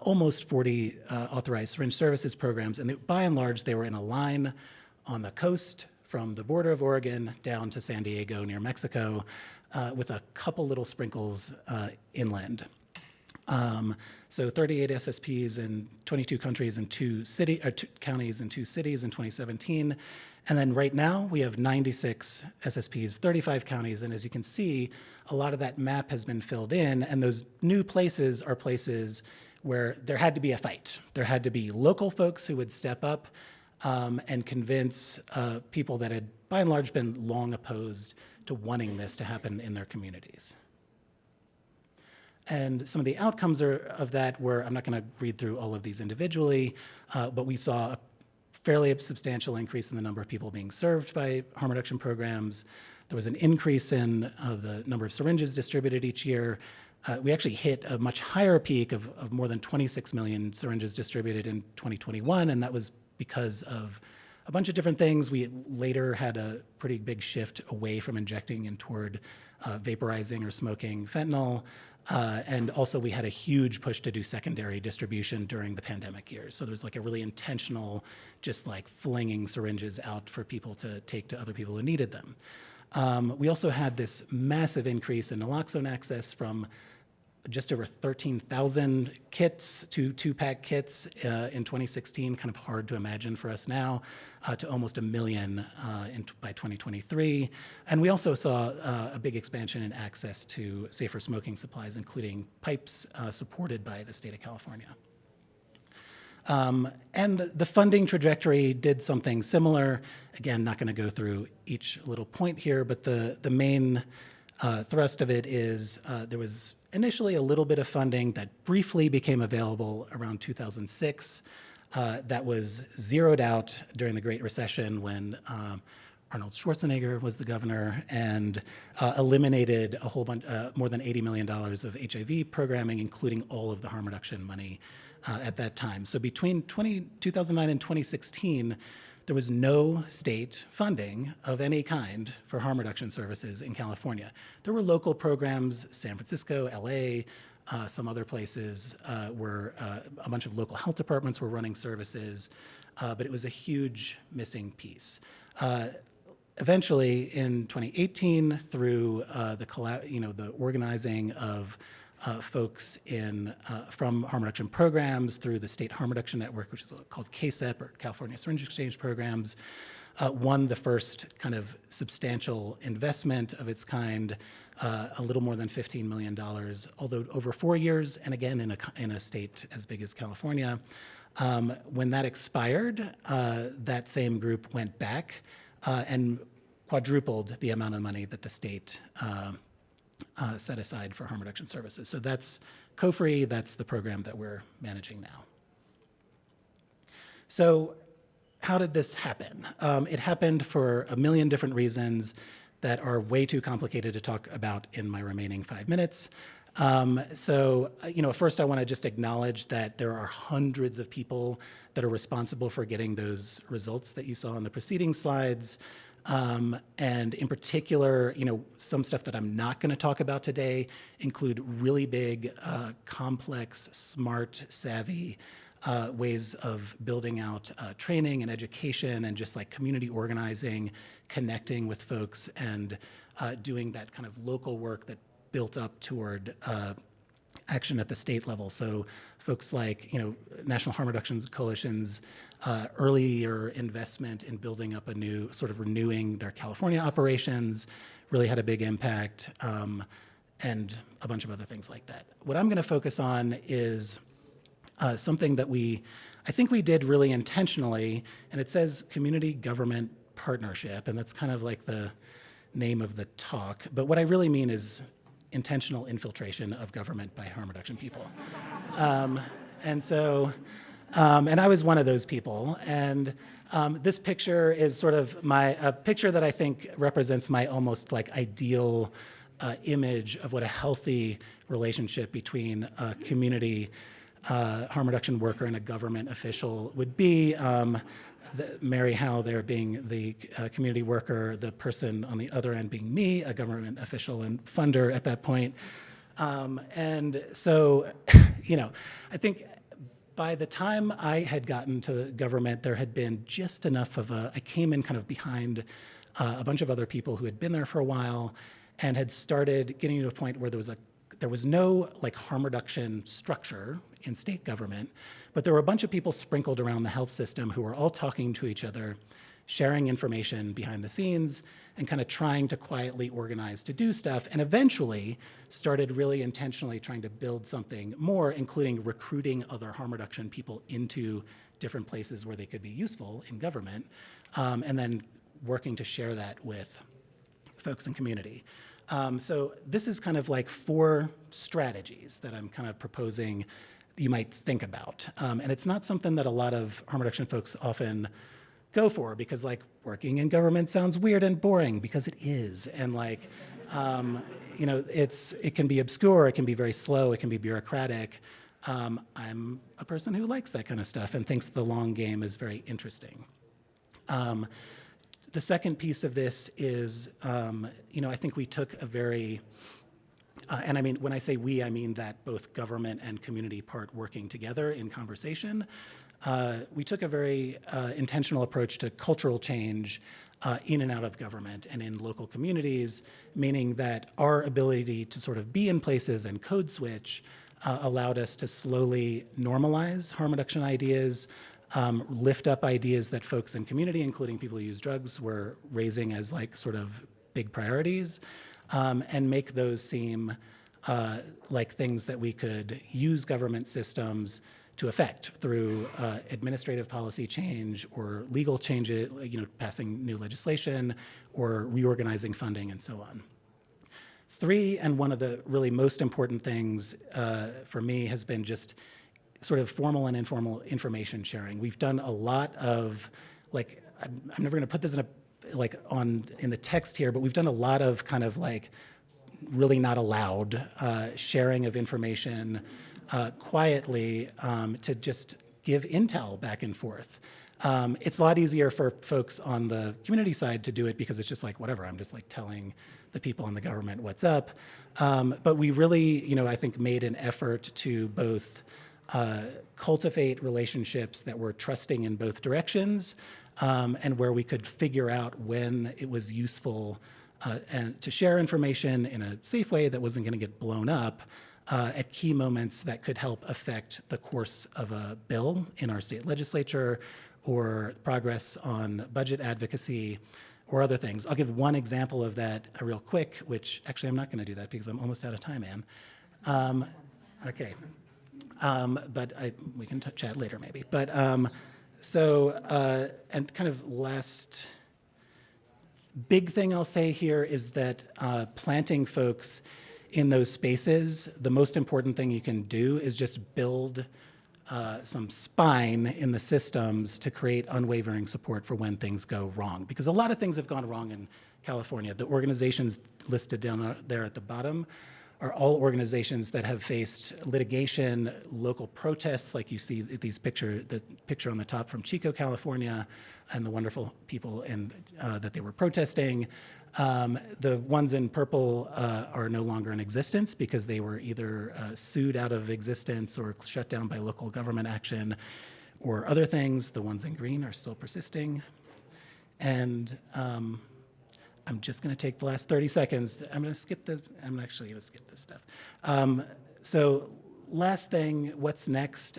almost 40 authorized syringe services programs. And by and large, they were in a line on the coast from the border of Oregon down to San Diego near Mexico, with a couple little sprinkles inland. So 38 SSPs in 22 countries and two counties and 2 cities in 2017. And then right now we have 96 SSPs, 35 counties. And as you can see, a lot of that map has been filled in. And those new places are places where there had to be a fight. There had to be local folks who would step up and convince people that had by and large been long opposed to wanting this to happen in their communities. And some of the outcomes of that were, I'm not going to read through all of these individually, but we saw a fairly substantial increase in the number of people being served by harm reduction programs. There was an increase in the number of syringes distributed each year. We actually hit a much higher peak of more than 26 million syringes distributed in 2021, and that was because of a bunch of different things. We later had a pretty big shift away from injecting and toward vaporizing or smoking fentanyl. And also we had a huge push to do secondary distribution during the pandemic years. So there's like a really intentional, just like flinging syringes out for people to take to other people who needed them. We also had this massive increase in naloxone access from just over 13,000 kits to 2-pack kits in 2016, kind of hard to imagine for us now, to almost 1 million by 2023. And we also saw a big expansion in access to safer smoking supplies, including pipes supported by the state of California. And the funding trajectory did something similar. Again, not going to go through each little point here, but the main thrust of it is there was initially a little bit of funding that briefly became available around 2006 that was zeroed out during the Great Recession when Arnold Schwarzenegger was the governor and eliminated a whole bunch, more than $80 million of HIV programming, including all of the harm reduction money at that time. So between 2009 and 2016, there was no state funding of any kind for harm reduction services in California. There were local programs, San Francisco, LA, some other places where a bunch of local health departments were running services, but it was a huge missing piece. Eventually, in 2018, through the organizing of folks from harm reduction programs through the State Harm Reduction Network, which is called KSEP, or California Syringe Exchange Programs, won the first kind of substantial investment of its kind, a little more than $15 million, although over 4 years, and again in a state as big as California. When that expired, that same group went back and quadrupled the amount of money that the state set aside for harm reduction services. So that's COFRI, that's the program that we're managing now. So how did this happen? It happened for a million different reasons that are way too complicated to talk about in my remaining 5 minutes. First I want to just acknowledge that there are hundreds of people that are responsible for getting those results that you saw on the preceding slides. And in particular, some stuff that I'm not going to talk about today include really big, complex, smart, savvy ways of building out training and education and just like community organizing, connecting with folks and doing that kind of local work that built up toward action at the state level. So folks like, National Harm Reduction Coalition's earlier investment in building up a new, sort of renewing their California operations really had a big impact, and a bunch of other things like that. What I'm gonna focus on is something that I think we did really intentionally, and it says community government partnership, and that's kind of like the name of the talk, but what I really mean is intentional infiltration of government by harm reduction people. And I was one of those people. And this picture is sort of a picture that I think represents my almost like ideal image of what a healthy relationship between a community harm reduction worker and a government official would be. Mary Howe there being the community worker, the person on the other end being me, a government official and funder at that point. And so, I think by the time I had gotten to government, there had been just enough of I came in kind of behind a bunch of other people who had been there for a while and had started getting to a point where there was no like harm reduction structure in state government, but there were a bunch of people sprinkled around the health system who were all talking to each other, sharing information behind the scenes, and kind of trying to quietly organize to do stuff, and eventually started really intentionally trying to build something more, including recruiting other harm reduction people into different places where they could be useful in government, and then working to share that with folks in community. So this is kind of like 4 strategies that I'm kind of proposing you might think about. And it's not something that a lot of harm reduction folks often go for, because like working in government sounds weird and boring, because it is. And like, it can be obscure, it can be very slow, it can be bureaucratic. I'm a person who likes that kind of stuff and thinks the long game is very interesting. The second piece of this is, I think we took a very, and I mean, when I say we, I mean that both government and community part working together in conversation. We took a very intentional approach to cultural change in and out of government and in local communities, meaning that our ability to sort of be in places and code switch allowed us to slowly normalize harm reduction ideas, lift up ideas that folks in community, including people who use drugs, were raising as like sort of big priorities, and make those seem like things that we could use government systems to affect through administrative policy change or legal changes, passing new legislation or reorganizing funding and so on. 3, and one of the really most important things for me has been just sort of formal and informal information sharing. We've done a lot of, like, I'm never going to put this in the text here, but we've done a lot of kind of like really not allowed sharing of information quietly to just give intel back and forth. It's a lot easier for folks on the community side to do it because it's just like, whatever, I'm just like telling the people in the government what's up. But we really, I think made an effort to both cultivate relationships that were trusting in both directions, and where we could figure out when it was useful and to share information in a safe way that wasn't going to get blown up at key moments that could help affect the course of a bill in our state legislature or progress on budget advocacy or other things. I'll give one example of that real quick, which actually I'm not going to do that because I'm almost out of time, Ann. Okay. But we can chat later maybe. But and kind of last big thing I'll say here is that planting folks in those spaces, the most important thing you can do is just build some spine in the systems to create unwavering support for when things go wrong. Because a lot of things have gone wrong in California. The organizations listed down there at the bottom are all organizations that have faced litigation, local protests, like you see the picture on the top from Chico, California, and the wonderful people that they were protesting. The ones in purple are no longer in existence because they were either sued out of existence or shut down by local government action or other things. The ones in green are still persisting. And I'm just going to take the last 30 seconds. I'm actually going to skip this stuff. So last thing, what's next?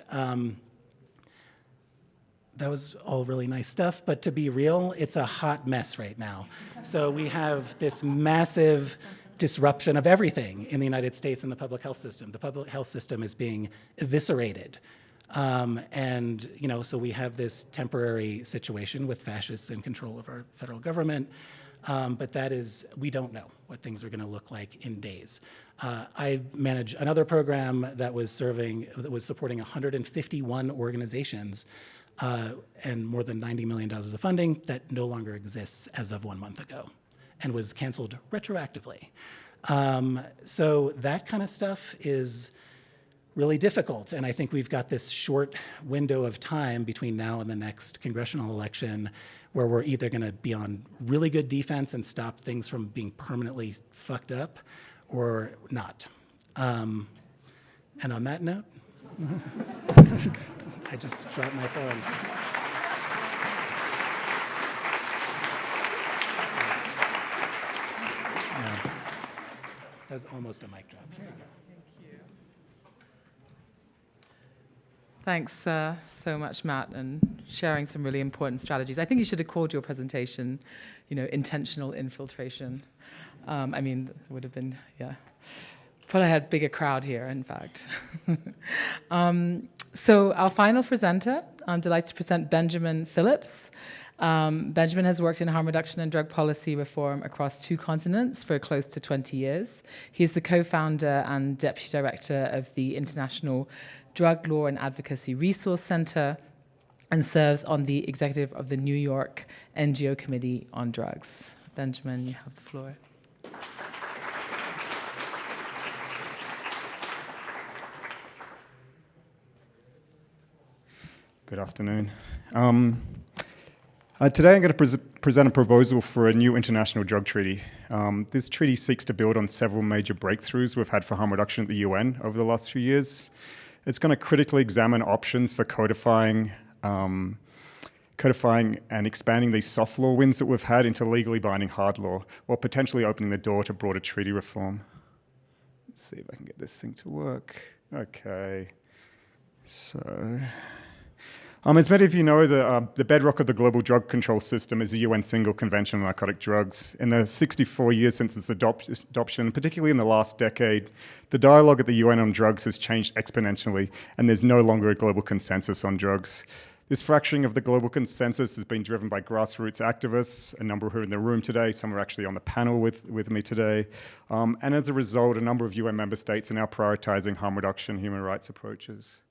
That was all really nice stuff, but to be real, it's a hot mess right now. So we have this massive disruption of everything in the United States in the public health system. The public health system is being eviscerated. And, so we have this temporary situation with fascists in control of our federal government. But we don't know what things are going to look like in days. I manage another program that was supporting 151 organizations and more than $90 million of funding that no longer exists as of 1 month ago and was canceled retroactively. So that kind of stuff is really difficult. And I think we've got this short window of time between now and the next congressional election where we're either going to be on really good defense and stop things from being permanently fucked up or not. And on that note, I just dropped my phone. Yeah. That was almost a mic drop. Here you go. Thanks so much, Matt, and sharing some really important strategies. I think you should have called your presentation, intentional infiltration. I mean, it would have been, yeah. Probably had a bigger crowd here, in fact. So our final presenter, I'm delighted to present Benjamin Phillips. Benjamin has worked in harm reduction and drug policy reform across 2 continents for close to 20 years. He is the co-founder and deputy director of the International Drug Law and Advocacy Resource Center and serves on the executive of the New York NGO Committee on Drugs. Benjamin, you have the floor. Good afternoon. Today I'm going to present a proposal for a new international drug treaty. This treaty seeks to build on several major breakthroughs we've had for harm reduction at the UN over the last few years. It's going to critically examine options for codifying and expanding these soft law wins that we've had into legally binding hard law, while potentially opening the door to broader treaty reform. Let's see if I can get this thing to work. Okay, so... as many of you know, the bedrock of the global drug control system is the UN Single Convention on Narcotic Drugs. In the 64 years since its adoption, particularly in the last decade, the dialogue at the UN on drugs has changed exponentially, and there's no longer a global consensus on drugs. This fracturing of the global consensus has been driven by grassroots activists, a number who are in the room today, some are actually on the panel with me today, and as a result, a number of UN member states are now prioritizing harm reduction human rights approaches.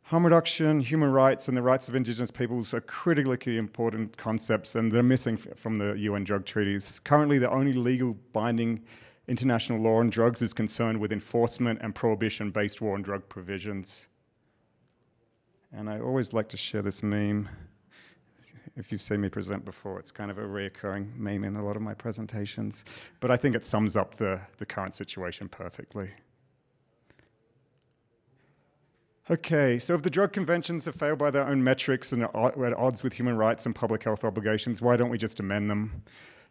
Harm reduction, human rights, and the rights of indigenous peoples are critically important concepts, and they're missing from the UN drug treaties. Currently, the only legal binding international law on drugs is concerned with enforcement and prohibition-based war on drug provisions. And I always like to share this meme. If you've seen me present before, it's kind of a reoccurring meme in a lot of my presentations. But I think it sums up the current situation perfectly. Okay, so if the drug conventions have failed by their own metrics and are at odds with human rights and public health obligations, why don't we just amend them?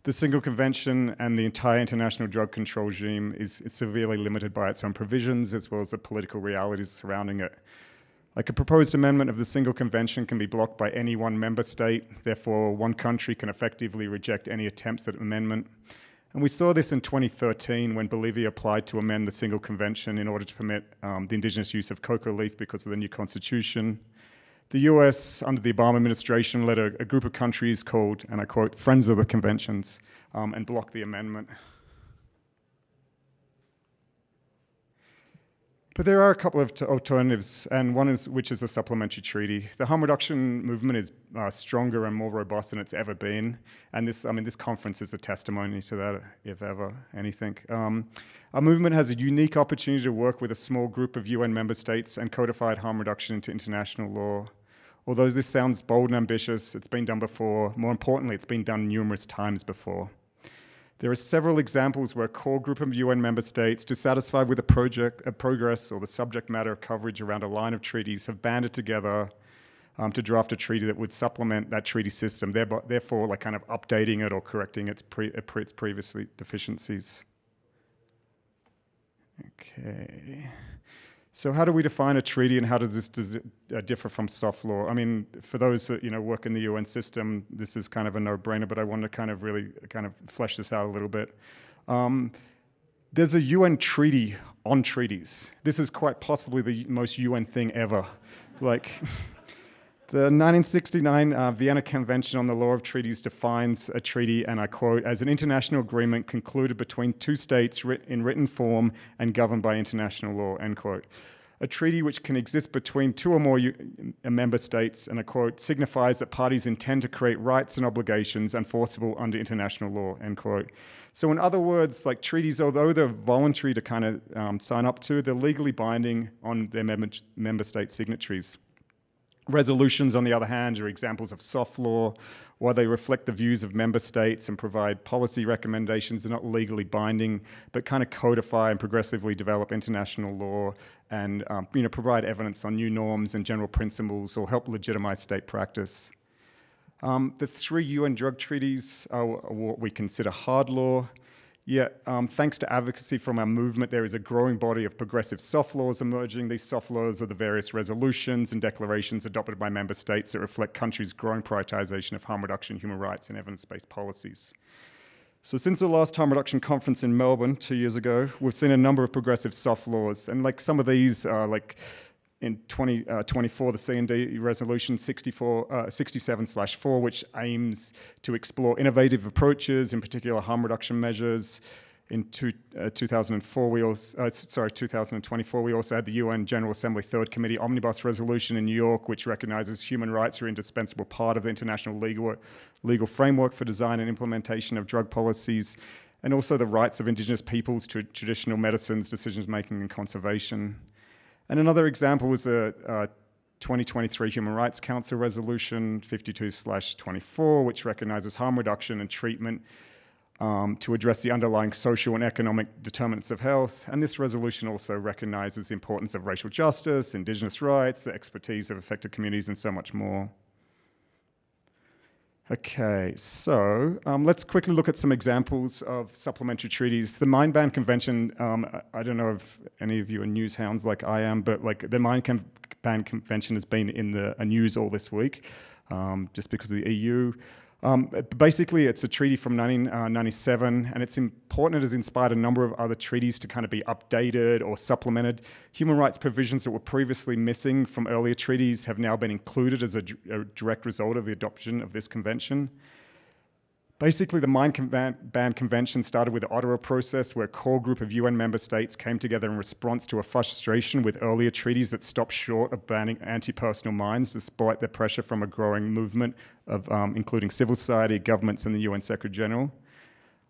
The single convention and the entire international drug control regime is severely limited by its own provisions as well as the political realities surrounding it. Like a proposed amendment of the single convention can be blocked by any one member state, therefore one country can effectively reject any attempts at amendment. And we saw this in 2013 when Bolivia applied to amend the single convention in order to permit the indigenous use of cocoa leaf because of the new constitution. The US, under the Obama administration, led a group of countries called, and I quote, Friends of the Conventions, and blocked the amendment. But there are a couple of alternatives, and one is which is a supplementary treaty. The harm reduction movement is stronger and more robust than it's ever been, and this conference is a testimony to that, if ever anything. Our movement has a unique opportunity to work with a small group of UN member states and codify harm reduction into international law. Although this sounds bold and ambitious, it's been done before. More importantly, it's been done numerous times before. There are several examples where a core group of UN member states, dissatisfied with the progress or the subject matter coverage around a line of treaties, have banded together to draft a treaty that would supplement that treaty system, therefore like kind of updating it or correcting its previous deficiencies. Okay. So how do we define a treaty, and how does it differ from soft law? I mean, for those that work in the UN system, this is kind of a no-brainer, but I want to kind of really flesh this out a little bit. There's a UN treaty on treaties. This is quite possibly the most UN thing ever. Like, the 1969 Vienna Convention on the Law of Treaties defines a treaty, and I quote, as an international agreement concluded between two states in written form and governed by international law, end quote. A treaty which can exist between two or more member states, and I quote, signifies that parties intend to create rights and obligations enforceable under international law, end quote. So in other words, like treaties, although they're voluntary to kind of sign up to, they're legally binding on their member state signatories. Resolutions, on the other hand, are examples of soft law. While they reflect the views of member states and provide policy recommendations, they're not legally binding, but kind of codify and progressively develop international law and provide evidence on new norms and general principles or help legitimize state practice. The 3 UN drug treaties are what we consider hard law. Yet, thanks to advocacy from our movement, there is a growing body of progressive soft laws emerging. These soft laws are the various resolutions and declarations adopted by member states that reflect countries' growing prioritization of harm reduction, human rights, and evidence-based policies. So since the last harm reduction conference in Melbourne 2 years ago, we've seen a number of progressive soft laws. And like some of these are like in 2024, the C&D resolution 67/4, which aims to explore innovative approaches, in particular harm reduction measures. In 2024, we also had the UN General Assembly Third Committee Omnibus Resolution in New York, which recognizes human rights are an indispensable part of the international legal framework for design and implementation of drug policies, and also the rights of indigenous peoples to traditional medicines, decision-making, and conservation. And another example was a 2023 Human Rights Council Resolution 52/24, which recognizes harm reduction and treatment to address the underlying social and economic determinants of health. And this resolution also recognizes the importance of racial justice, indigenous rights, the expertise of affected communities, and so much more. Okay, so let's quickly look at some examples of supplementary treaties. The Mine Ban Convention, I don't know if any of you are news hounds like I am, but like the Mine Ban Convention has been in the news all this week, just because of the EU. Basically, it's a treaty from 1997, and it's important. It has inspired a number of other treaties to kind of be updated or supplemented. Human rights provisions that were previously missing from earlier treaties have now been included as a direct result of the adoption of this convention. Basically, the Mine Ban Convention started with the Ottawa process, where a core group of UN member states came together in response to a frustration with earlier treaties that stopped short of banning anti-personal mines, despite the pressure from a growing movement of including civil society, governments, and the UN Secretary General.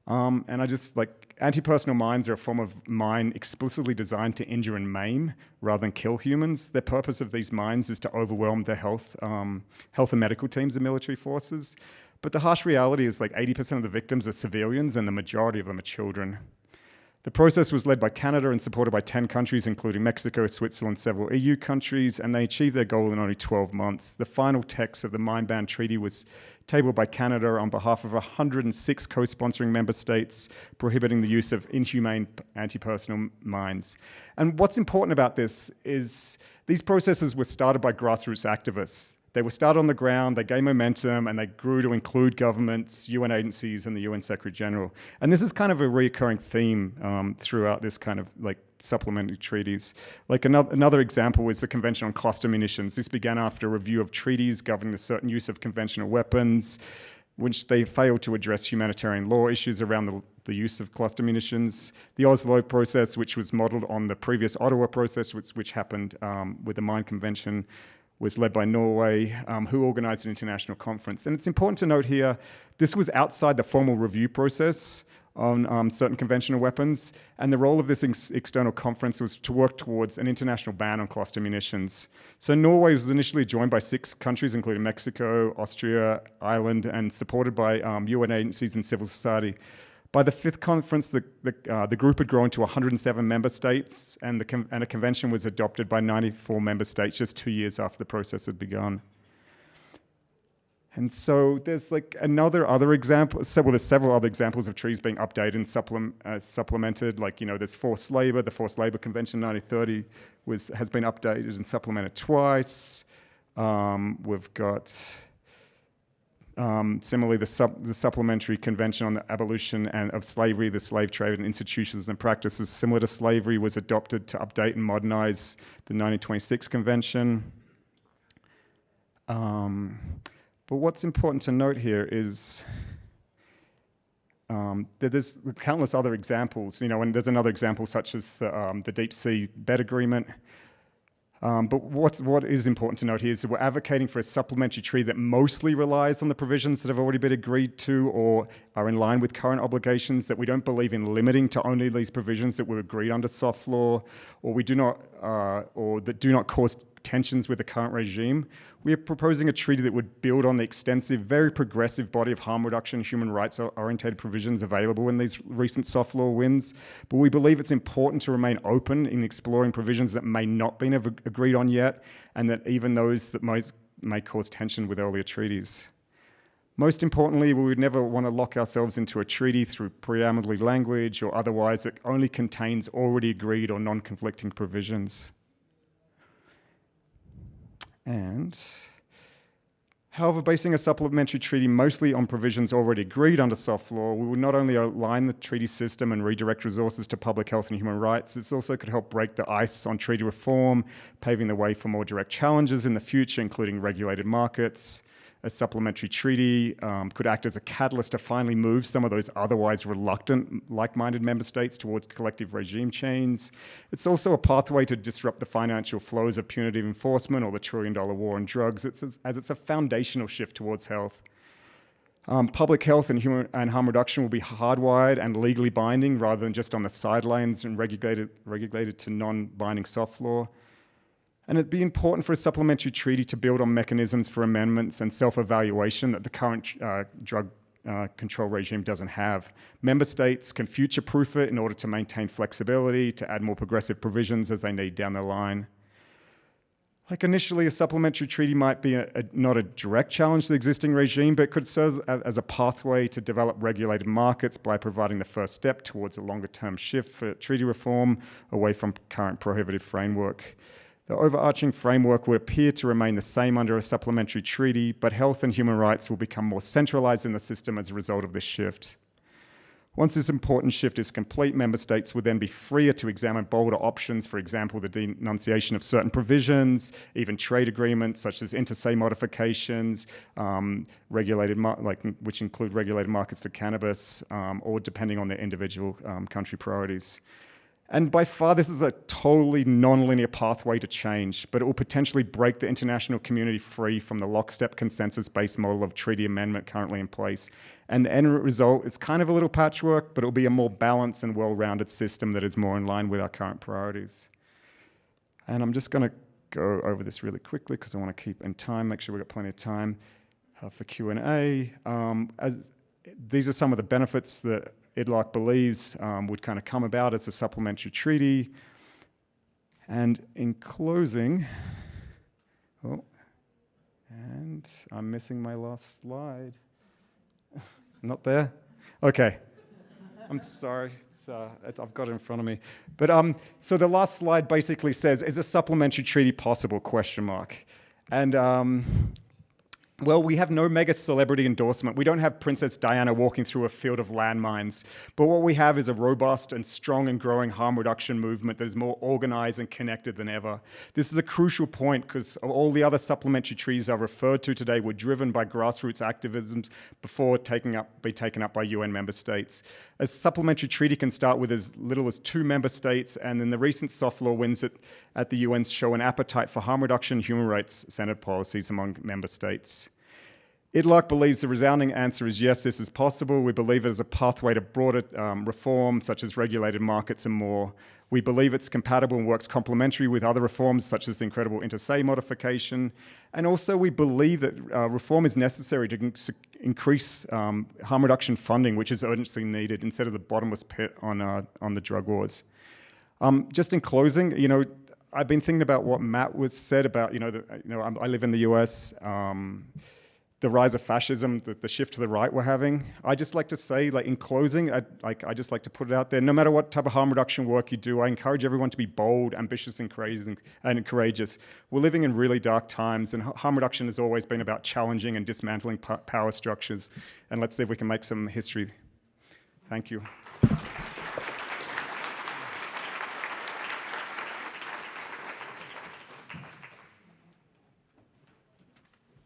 And I just like, anti-personal mines are a form of mine explicitly designed to injure and maim rather than kill humans. The purpose of these mines is to overwhelm the health and medical teams of military forces. But the harsh reality is like 80% of the victims are civilians and the majority of them are children. The process was led by Canada and supported by 10 countries, including Mexico, Switzerland, several EU countries, and they achieved their goal in only 12 months. The final text of the Mine Ban Treaty was tabled by Canada on behalf of 106 co-sponsoring member states, prohibiting the use of inhumane anti-personal mines. And what's important about this is these processes were started by grassroots activists. They were started on the ground, they gained momentum, and they grew to include governments, UN agencies, and the UN Secretary General. And this is kind of a recurring theme throughout this kind of like supplementary treaties. Like another example is the Convention on Cluster Munitions. This began after a review of treaties governing the certain use of conventional weapons, which they failed to address humanitarian law issues around the use of cluster munitions. The Oslo process, which was modeled on the previous Ottawa process, which happened with the Mine Convention, was led by Norway, who organized an international conference. And it's important to note here, this was outside the formal review process on certain conventional weapons, and the role of this external conference was to work towards an international ban on cluster munitions. So Norway was initially joined by 6 countries, including Mexico, Austria, Ireland, and supported by UN agencies and civil society. By the 5th conference, the group had grown to 107 member states, and a convention was adopted by 94 member states just 2 years after the process had begun. And so there's like other example. There's several other examples of treaties being updated and supplemented. Like, there's forced labor. The Forced Labor Convention 1930 has been updated and supplemented twice. We've got similarly, the Supplementary Convention on the Abolition of Slavery, the Slave Trade, and Institutions and Practices similar to slavery was adopted to update and modernize the 1926 Convention. But what's important to note here is that there's countless other examples, and there's another example such as the Deep Sea Bed Agreement. But what is important to note here is that we're advocating for a supplementary treaty that mostly relies on the provisions that have already been agreed to or are in line with current obligations, that we don't believe in limiting to only these provisions that were agreed under soft law, or that do not cause tensions with the current regime. We are proposing a treaty that would build on the extensive, very progressive body of harm reduction, human rights-oriented provisions available in these recent soft law wins. But we believe it's important to remain open in exploring provisions that may not be agreed on yet, and that even those that may cause tension with earlier treaties. Most importantly, we would never want to lock ourselves into a treaty through preambly language or otherwise that only contains already agreed or non-conflicting provisions. And, however, basing a supplementary treaty mostly on provisions already agreed under soft law, we would not only align the treaty system and redirect resources to public health and human rights, it also could help break the ice on treaty reform, paving the way for more direct challenges in the future, including regulated markets. A supplementary treaty could act as a catalyst to finally move some of those otherwise reluctant, like-minded member states towards collective regime change. It's also a pathway to disrupt the financial flows of punitive enforcement or the trillion-dollar war on drugs, as it's a foundational shift towards health. Public health and harm reduction will be hardwired and legally binding rather than just on the sidelines and regulated to non-binding soft law. And it'd be important for a supplementary treaty to build on mechanisms for amendments and self-evaluation that the current drug control regime doesn't have. Member states can future-proof it in order to maintain flexibility, to add more progressive provisions as they need down the line. Like initially, a supplementary treaty might be not a direct challenge to the existing regime, but it could serve as a pathway to develop regulated markets by providing the first step towards a longer-term shift for treaty reform away from current prohibitive framework. The overarching framework would appear to remain the same under a supplementary treaty, but health and human rights will become more centralized in the system as a result of this shift. Once this important shift is complete, member states would then be freer to examine bolder options, for example, the denunciation of certain provisions, even trade agreements such as inter-se modifications, which include regulated markets for cannabis, or depending on their individual country priorities. And by far, this is a totally non-linear pathway to change, but it will potentially break the international community free from the lockstep consensus-based model of treaty amendment currently in place. And the end result, it's kind of a little patchwork, but it'll be a more balanced and well-rounded system that is more in line with our current priorities. And I'm just going to go over this really quickly because I want to keep in time, make sure we've got plenty of time for Q&A. These are some of the benefits that IDLAC believes would kind of come about as a supplementary treaty. And in closing, and I'm missing my last slide. Not there? Okay. I'm sorry. I've got it in front of me. But so the last slide basically says, is a supplementary treaty possible, ? And well, we have no mega celebrity endorsement. We don't have Princess Diana walking through a field of landmines. But what we have is a robust and strong and growing harm reduction movement that is more organized and connected than ever. This is a crucial point because all the other supplementary treaties I've referred to today were driven by grassroots activisms before be taken up by UN member states. A supplementary treaty can start with as little as 2 member states, and then the recent soft law wins at the UN show an appetite for harm reduction and human rights-centered policies among member states. IDLAC believes the resounding answer is yes, this is possible. We believe it is a pathway to broader reform, such as regulated markets and more. We believe it's compatible and works complementary with other reforms, such as the incredible inter-se modification. And also, we believe that reform is necessary to increase harm reduction funding, which is urgently needed, instead of the bottomless pit on the drug wars. Just in closing, I've been thinking about what Matt said about, I live in the US. The rise of fascism, the shift to the right we're having. I just like to say, in closing, I just like to put it out there, no matter what type of harm reduction work you do, I encourage everyone to be bold, ambitious, and courageous. We're living in really dark times, and harm reduction has always been about challenging and dismantling power structures. And let's see if we can make some history. Thank you.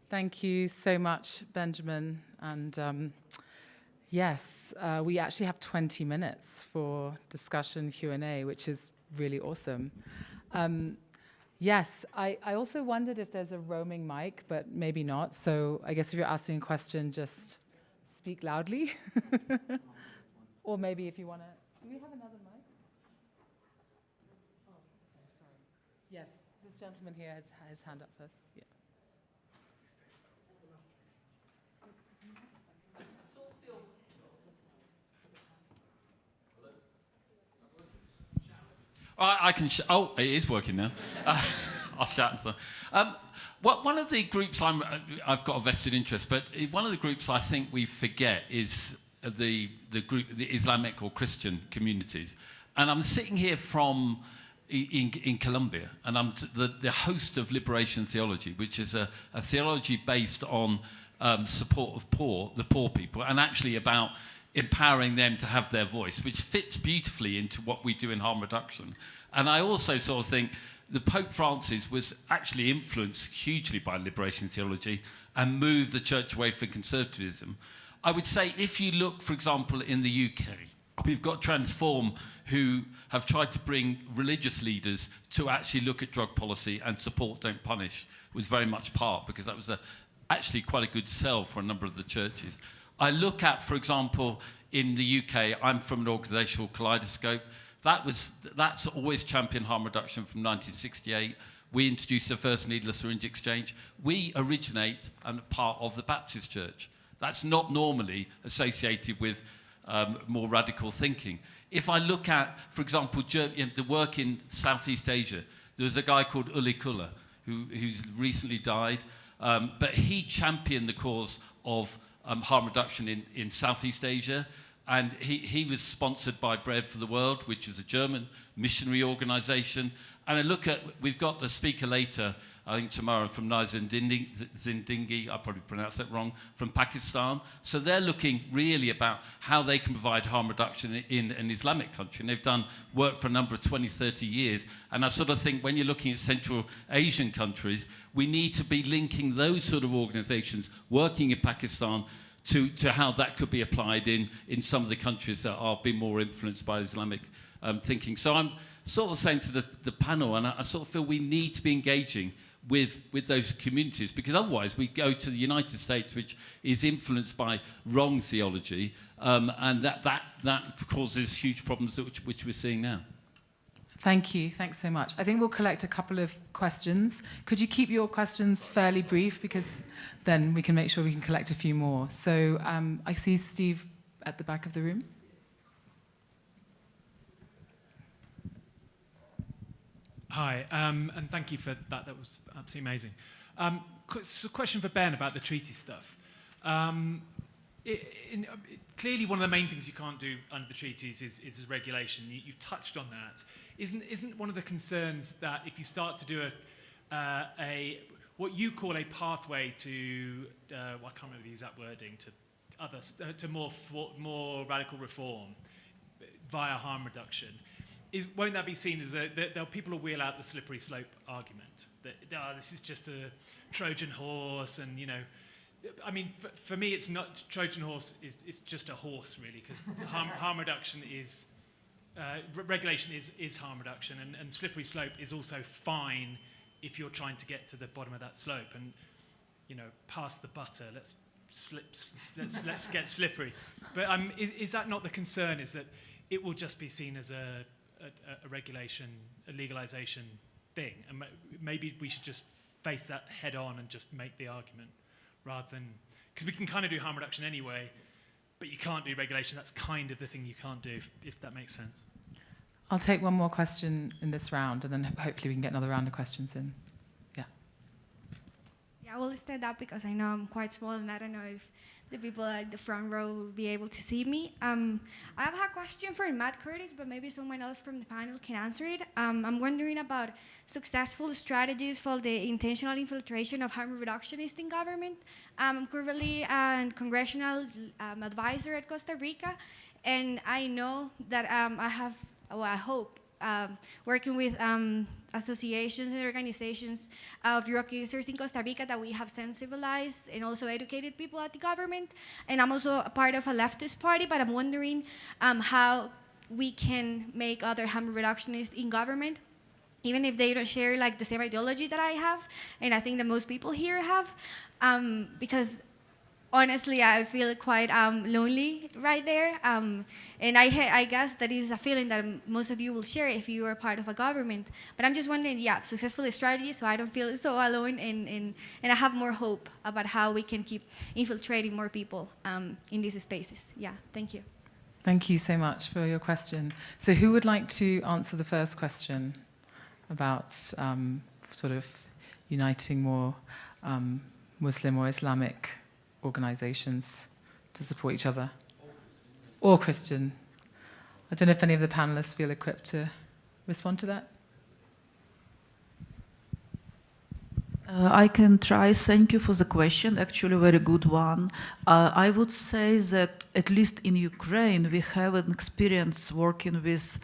Thank you so much, Benjamin. And yes, we actually have 20 minutes for discussion Q&A, which is really awesome. Yes, I also wondered if there's a roaming mic, but maybe not. So I guess if you're asking a question, just speak loudly. Or maybe if you want to... Do we have another mic? Oh, okay, sorry. Yes, this gentleman here has his hand up first. Yeah. I can. Oh, it is working now. I'll shout. One of the groups I've got a vested interest, but one of the groups I think we forget is the group, the Islamic or Christian communities. And I'm sitting here in Colombia, and I'm the host of Liberation Theology, which is a theology based on support of the poor people, and actually about empowering them to have their voice, which fits beautifully into what we do in harm reduction. And I also sort of think the Pope Francis was actually influenced hugely by liberation theology and moved the church away from conservatism. I would say if you look, for example, in the UK, we've got Transform, who have tried to bring religious leaders to actually look at drug policy, and Support Don't Punish was very much part, because that was actually quite a good sell for a number of the churches. I look at, for example, in the UK, I'm from an organisation called Kaleidoscope. That's always championed harm reduction from 1968. We introduced the first needless syringe exchange. We originate and part of the Baptist Church. That's not normally associated with more radical thinking. If I look at, for example, the work in Southeast Asia, there was a guy called Uli Kula who's recently died, but he championed the cause of harm reduction in Southeast Asia, and he was sponsored by Bread for the World, which is a German missionary organisation. And I look at, we've got the speaker later, I think tomorrow, from Zindingi, I probably pronounced that wrong, from Pakistan. So they're looking really about how they can provide harm reduction in an Islamic country. And they've done work for a number of 20, 30 years. And I sort of think when you're looking at Central Asian countries, we need to be linking those sort of organizations working in Pakistan to how that could be applied in some of the countries that are being more influenced by Islamic thinking. So I'm sort of saying to the panel, and I sort of feel we need to be engaging with those communities, because otherwise we go to the United States, which is influenced by wrong theology, and that causes huge problems which we're seeing now. Thank you. Thanks so much. I think we'll collect a couple of questions. Could you keep your questions fairly brief, because then we can make sure we can collect a few more. So I see Steve at the back of the room. Hi, and thank you for that. That was absolutely amazing. It's a question for Ben about the treaty stuff. Clearly, one of the main things you can't do under the treaties is regulation. You touched on that. Isn't one of the concerns that if you start to do what you call a pathway to, I can't remember the exact wording, to more radical reform via harm reduction? Won't that be seen as people will wheel out the slippery slope argument that this is just a Trojan horse, and I mean, for me, it's not Trojan horse. It's just a horse, really, because harm reduction is regulation is harm reduction, and slippery slope is also fine if you're trying to get to the bottom of that slope, and past the butter. Let's get slippery. But is that not the concern? Is that it will just be seen as a regulation, a legalization thing, and maybe we should just face that head on and just make the argument, rather than, because we can kind of do harm reduction anyway, but you can't do regulation. That's kind of the thing you can't do, if that makes sense. I'll take one more question in this round, and then hopefully we can get another round of questions in. Yeah. Yeah, I will stand up because I know I'm quite small, and I don't know if the people at the front row will be able to see me. I have a question for Matt Curtis, but maybe someone else from the panel can answer it. I'm wondering about successful strategies for the intentional infiltration of harm reductionists in government. I'm currently a congressional advisor at Costa Rica, and I know that I hope, working with associations and organizations of drug users in Costa Rica, that we have sensibilized and also educated people at the government. And I'm also a part of a leftist party, but I'm wondering how we can make other harm reductionists in government even if they don't share like the same ideology that I have, and I think that most people here have, because honestly, I feel quite lonely right there. And I guess that is a feeling that most of you will share if you are part of a government. But I'm just wondering, yeah, successful strategy, so I don't feel so alone, and I have more hope about how we can keep infiltrating more people in these spaces. Yeah, thank you. Thank you so much for your question. So who would like to answer the first question about sort of uniting more Muslim or Islamic organizations to support each other? Or Christian. I don't know if any of the panelists feel equipped to respond to that. I can try. Thank you for the question. Actually, a very good one. I would say that at least in Ukraine, we have an experience working with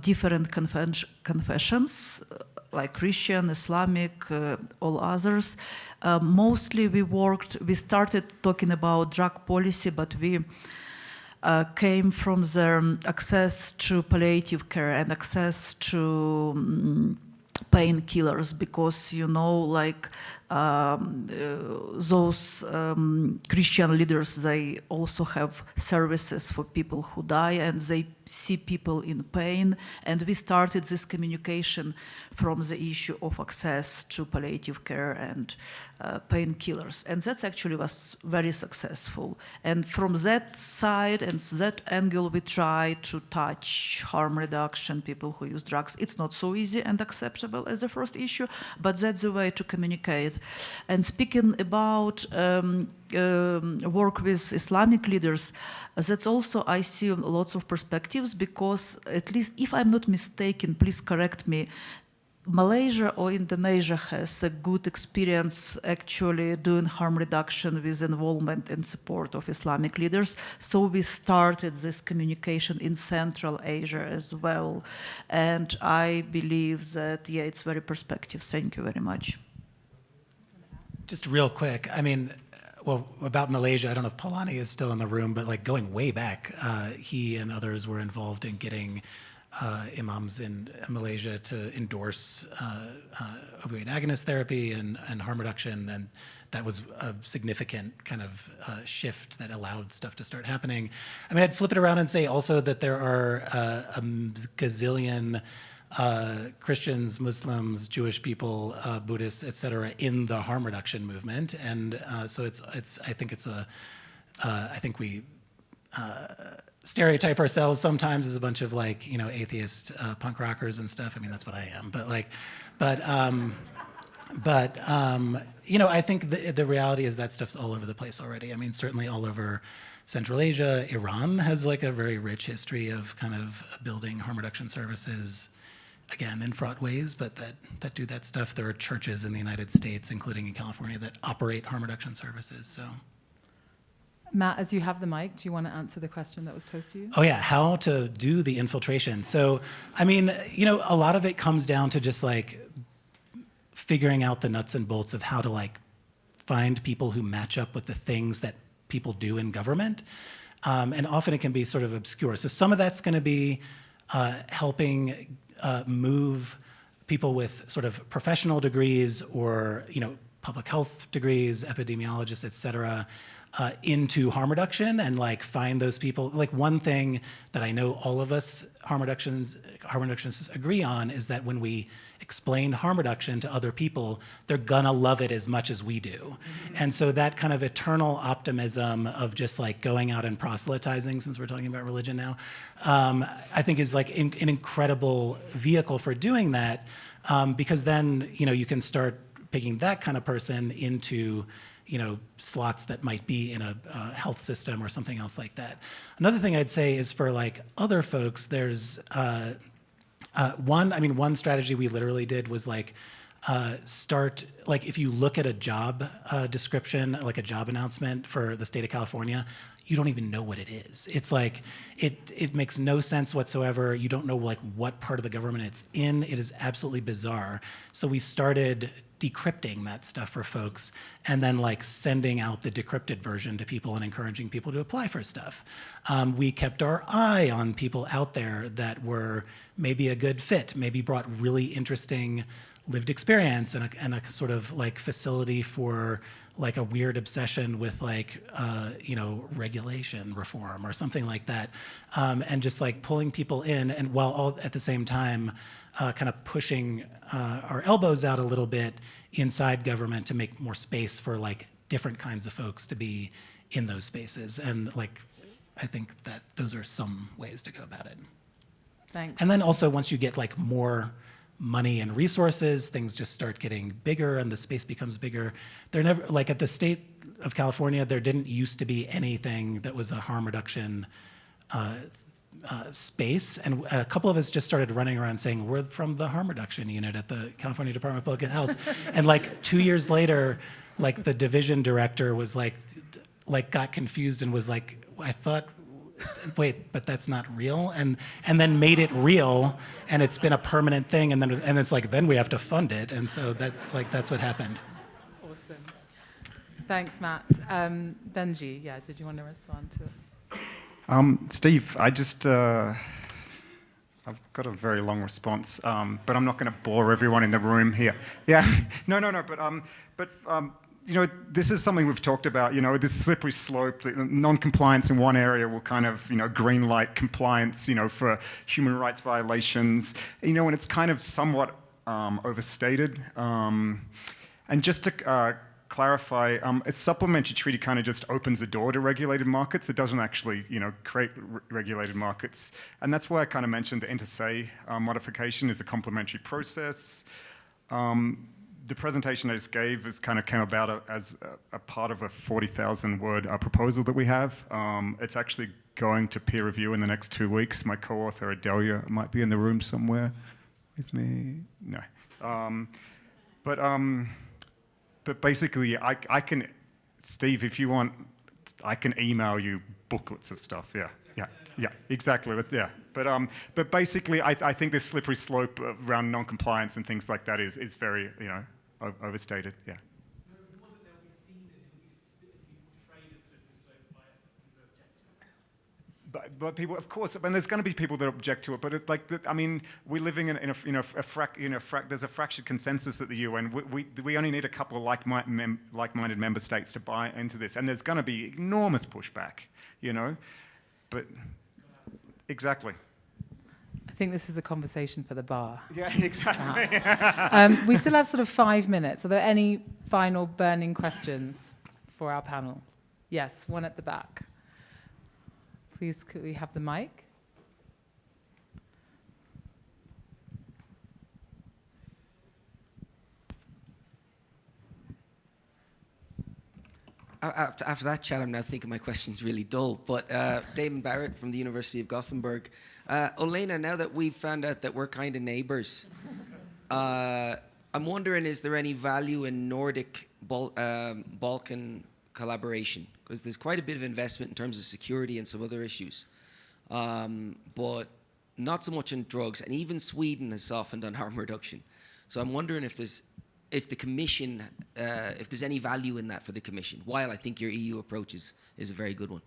different confessions, like Christian, Islamic, all others. Mostly we started talking about drug policy, but we came from the access to palliative care and access to painkillers, because like those Christian leaders, they also have services for people who die, and they see people in pain. And we started this communication from the issue of access to palliative care and painkillers. And that actually was very successful. And from that side and that angle, we try to touch harm reduction, people who use drugs. It's not so easy and acceptable as the first issue, but that's the way to communicate. And speaking about work with Islamic leaders, that's also, I see lots of perspectives, because at least if I'm not mistaken, please correct me, Malaysia or Indonesia has a good experience actually doing harm reduction with involvement and support of Islamic leaders. So we started this communication in Central Asia as well. And I believe that, yeah, it's very perspective. Thank you very much. Just real quick, I mean, well, about Malaysia, I don't know if Palani is still in the room, but like going way back, he and others were involved in getting imams in Malaysia to endorse opioid agonist therapy and harm reduction, and that was a significant kind of shift that allowed stuff to start happening. I mean, I'd flip it around and say also that there are a gazillion Christians, Muslims, Jewish people, Buddhists, et cetera, in the harm reduction movement, and so I think we stereotype ourselves sometimes as a bunch of like, atheist punk rockers and stuff. I mean, that's what I am. But I think the reality is that stuff's all over the place already. I mean, certainly all over Central Asia. Iran has like a very rich history of kind of building harm reduction services, again, in fraught ways, but that do that stuff. There are churches in the United States, including in California, that operate harm reduction services, so. Matt, as you have the mic, do you want to answer the question that was posed to you? Oh yeah, how to do the infiltration. So, I mean, a lot of it comes down to just like figuring out the nuts and bolts of how to like find people who match up with the things that people do in government. And often it can be sort of obscure. So some of that's going to be helping move people with sort of professional degrees or, public health degrees, epidemiologists, et cetera, into harm reduction and like find those people. Like one thing that I know all of us harm reductionists agree on is that when we explain harm reduction to other people, they're gonna love it as much as we do. Mm-hmm. And so that kind of eternal optimism of just like going out and proselytizing, since we're talking about religion now, I think is like an incredible vehicle for doing that, because then, you can start picking that kind of person into slots that might be in a health system or something else like that. Another thing I'd say is for like other folks, there's one strategy we literally did was like start, like if you look at a job description, like a job announcement for the state of California, you don't even know what it is. It's like, it makes no sense whatsoever. You don't know like what part of the government it's in. It is absolutely bizarre. So we started decrypting that stuff for folks and then like sending out the decrypted version to people and encouraging people to apply for stuff. We kept our eye on people out there that were maybe a good fit, maybe brought really interesting lived experience and a sort of like facility for like a weird obsession with like, you know, regulation reform or something like that. And just like pulling people in and while all at the same time kind of pushing our elbows out a little bit inside government to make more space for like different kinds of folks to be in those spaces. And like, I think that those are some ways to go about it. Thanks. And then also once you get like more money and resources, things just start getting bigger and the space becomes bigger. They're never, like at the state of California, there didn't used to be anything that was a harm reduction space. And a couple of us just started running around saying, we're from the harm reduction unit at the California Department of Public Health. And like 2 years later, like the division director was like got confused and was like, I thought, wait, but that's not real, and then made it real, and it's been a permanent thing, and it's like then we have to fund it, and so that's what happened. Awesome. Thanks, Matt. Benji, yeah, did you want to respond to it? Steve, I just I've got a very long response, but I'm not going to bore everyone in the room here. Yeah, no, but. You know, this is something we've talked about, you know, this slippery slope, non-compliance in one area will kind of, you know, green light compliance, you know, for human rights violations, you know, and it's kind of somewhat overstated. And just to clarify, a supplementary treaty kind of just opens the door to regulated markets. It doesn't actually, you know, create regulated markets. And that's why I kind of mentioned the inter-se modification is a complementary process. The presentation I just gave kind of came about as a part of a 40,000 word proposal that we have. It's actually going to peer review in the next 2 weeks. My co-author Adelia might be in the room somewhere with me. No, but basically I can, Steve, if you want, I can email you booklets of stuff. Yeah, exactly. Yeah, but basically, I think this slippery slope around non-compliance and things like that is very, you know, overstated. Yeah. But people, of course, and there's going to be people that object to it. But it's like, I mean, we're living in there's a fractured consensus at the UN. We only need a couple of like-minded member states to buy into this, and there's going to be enormous pushback, you know. But exactly. I think this is a conversation for the bar. Yeah, exactly. We still have sort of 5 minutes. Are there any final burning questions for our panel? Yes, one at the back. Please, could we have the mic? After that chat, I'm now thinking my question's really dull. But Damon Barrett from the University of Gothenburg. Olena, now that we've found out that we're kind of neighbors, I'm wondering, is there any value in Nordic Balkan collaboration? Because there's quite a bit of investment in terms of security and some other issues. But not so much in drugs. And even Sweden has softened on harm reduction. So I'm wondering if the Commission, if there's any value in that for the Commission, while I think your EU approach is a very good one.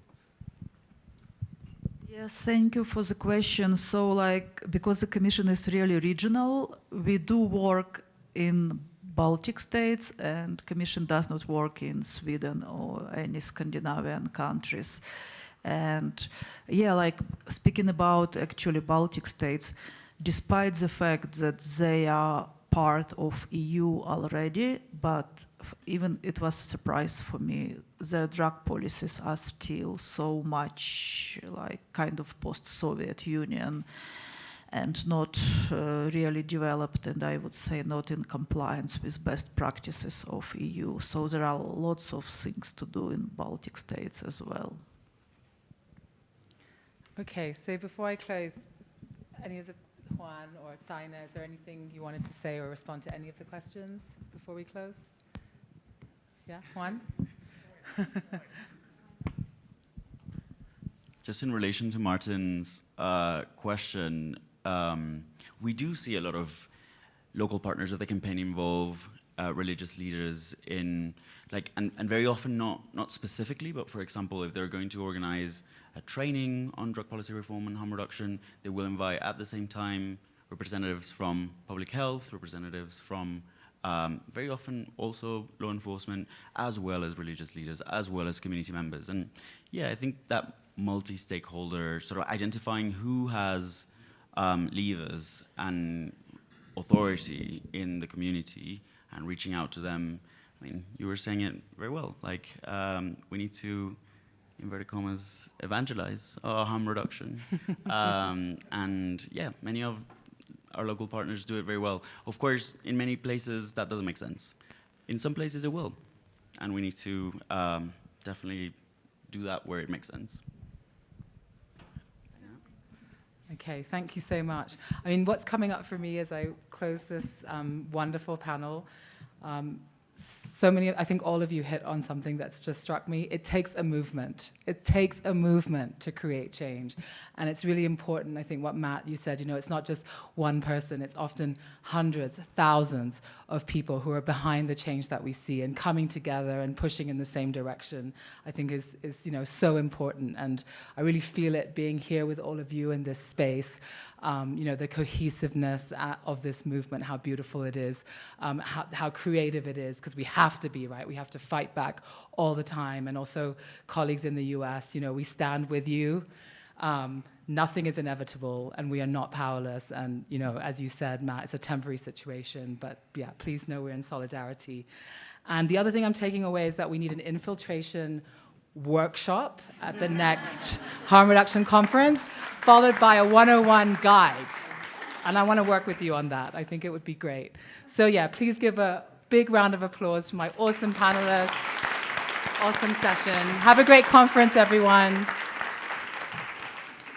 Yes, thank you for the question. So, like, because the Commission is really regional, we do work in Baltic states, and Commission does not work in Sweden or any Scandinavian countries. And yeah, like, speaking about actually Baltic states, despite the fact that they are part of EU already, but even it was a surprise for me, the drug policies are still so much like kind of post-Soviet Union and not really developed, and I would say not in compliance with best practices of EU. So there are lots of things to do in Baltic states as well. Okay, so before I close, any of the Juan or Thaina, is there anything you wanted to say or respond to any of the questions before we close? Yeah, Juan? Just in relation to Martin's question, we do see a lot of local partners of the campaign involved religious leaders in, like, and very often not specifically, but for example, if they're going to organize a training on drug policy reform and harm reduction, they will invite at the same time representatives from public health, representatives from very often also law enforcement, as well as religious leaders, as well as community members. And yeah, I think that multi-stakeholder sort of identifying who has levers and authority in the community and reaching out to them. I mean, you were saying it very well, like we need to, inverted commas, evangelize harm reduction. And yeah, many of our local partners do it very well. Of course, in many places that doesn't make sense. In some places it will. And we need to definitely do that where it makes sense. Okay, thank you so much. I mean, what's coming up for me as I close this wonderful panel, so many, I think all of you hit on something that's just struck me. It takes a movement. It takes a movement to create change. And it's really important, I think what Matt, you said, you know, it's not just one person, it's often hundreds, thousands of people who are behind the change that we see, and coming together and pushing in the same direction, I think is you know, so important. And I really feel it being here with all of you in this space. You know, the cohesiveness of this movement, how beautiful it is, how creative it is, because we have to be, right? We have to fight back all the time. And also, colleagues in the US, you know, we stand with you. Nothing is inevitable, and we are not powerless. And, you know, as you said, Matt, it's a temporary situation. But yeah, please know we're in solidarity. And the other thing I'm taking away is that we need an infiltration workshop at the next harm reduction conference, followed by a 101 guide. And I want to work with you on that. I think it would be great. So yeah, please give a big round of applause to my awesome panelists. Awesome session. Have a great conference, everyone.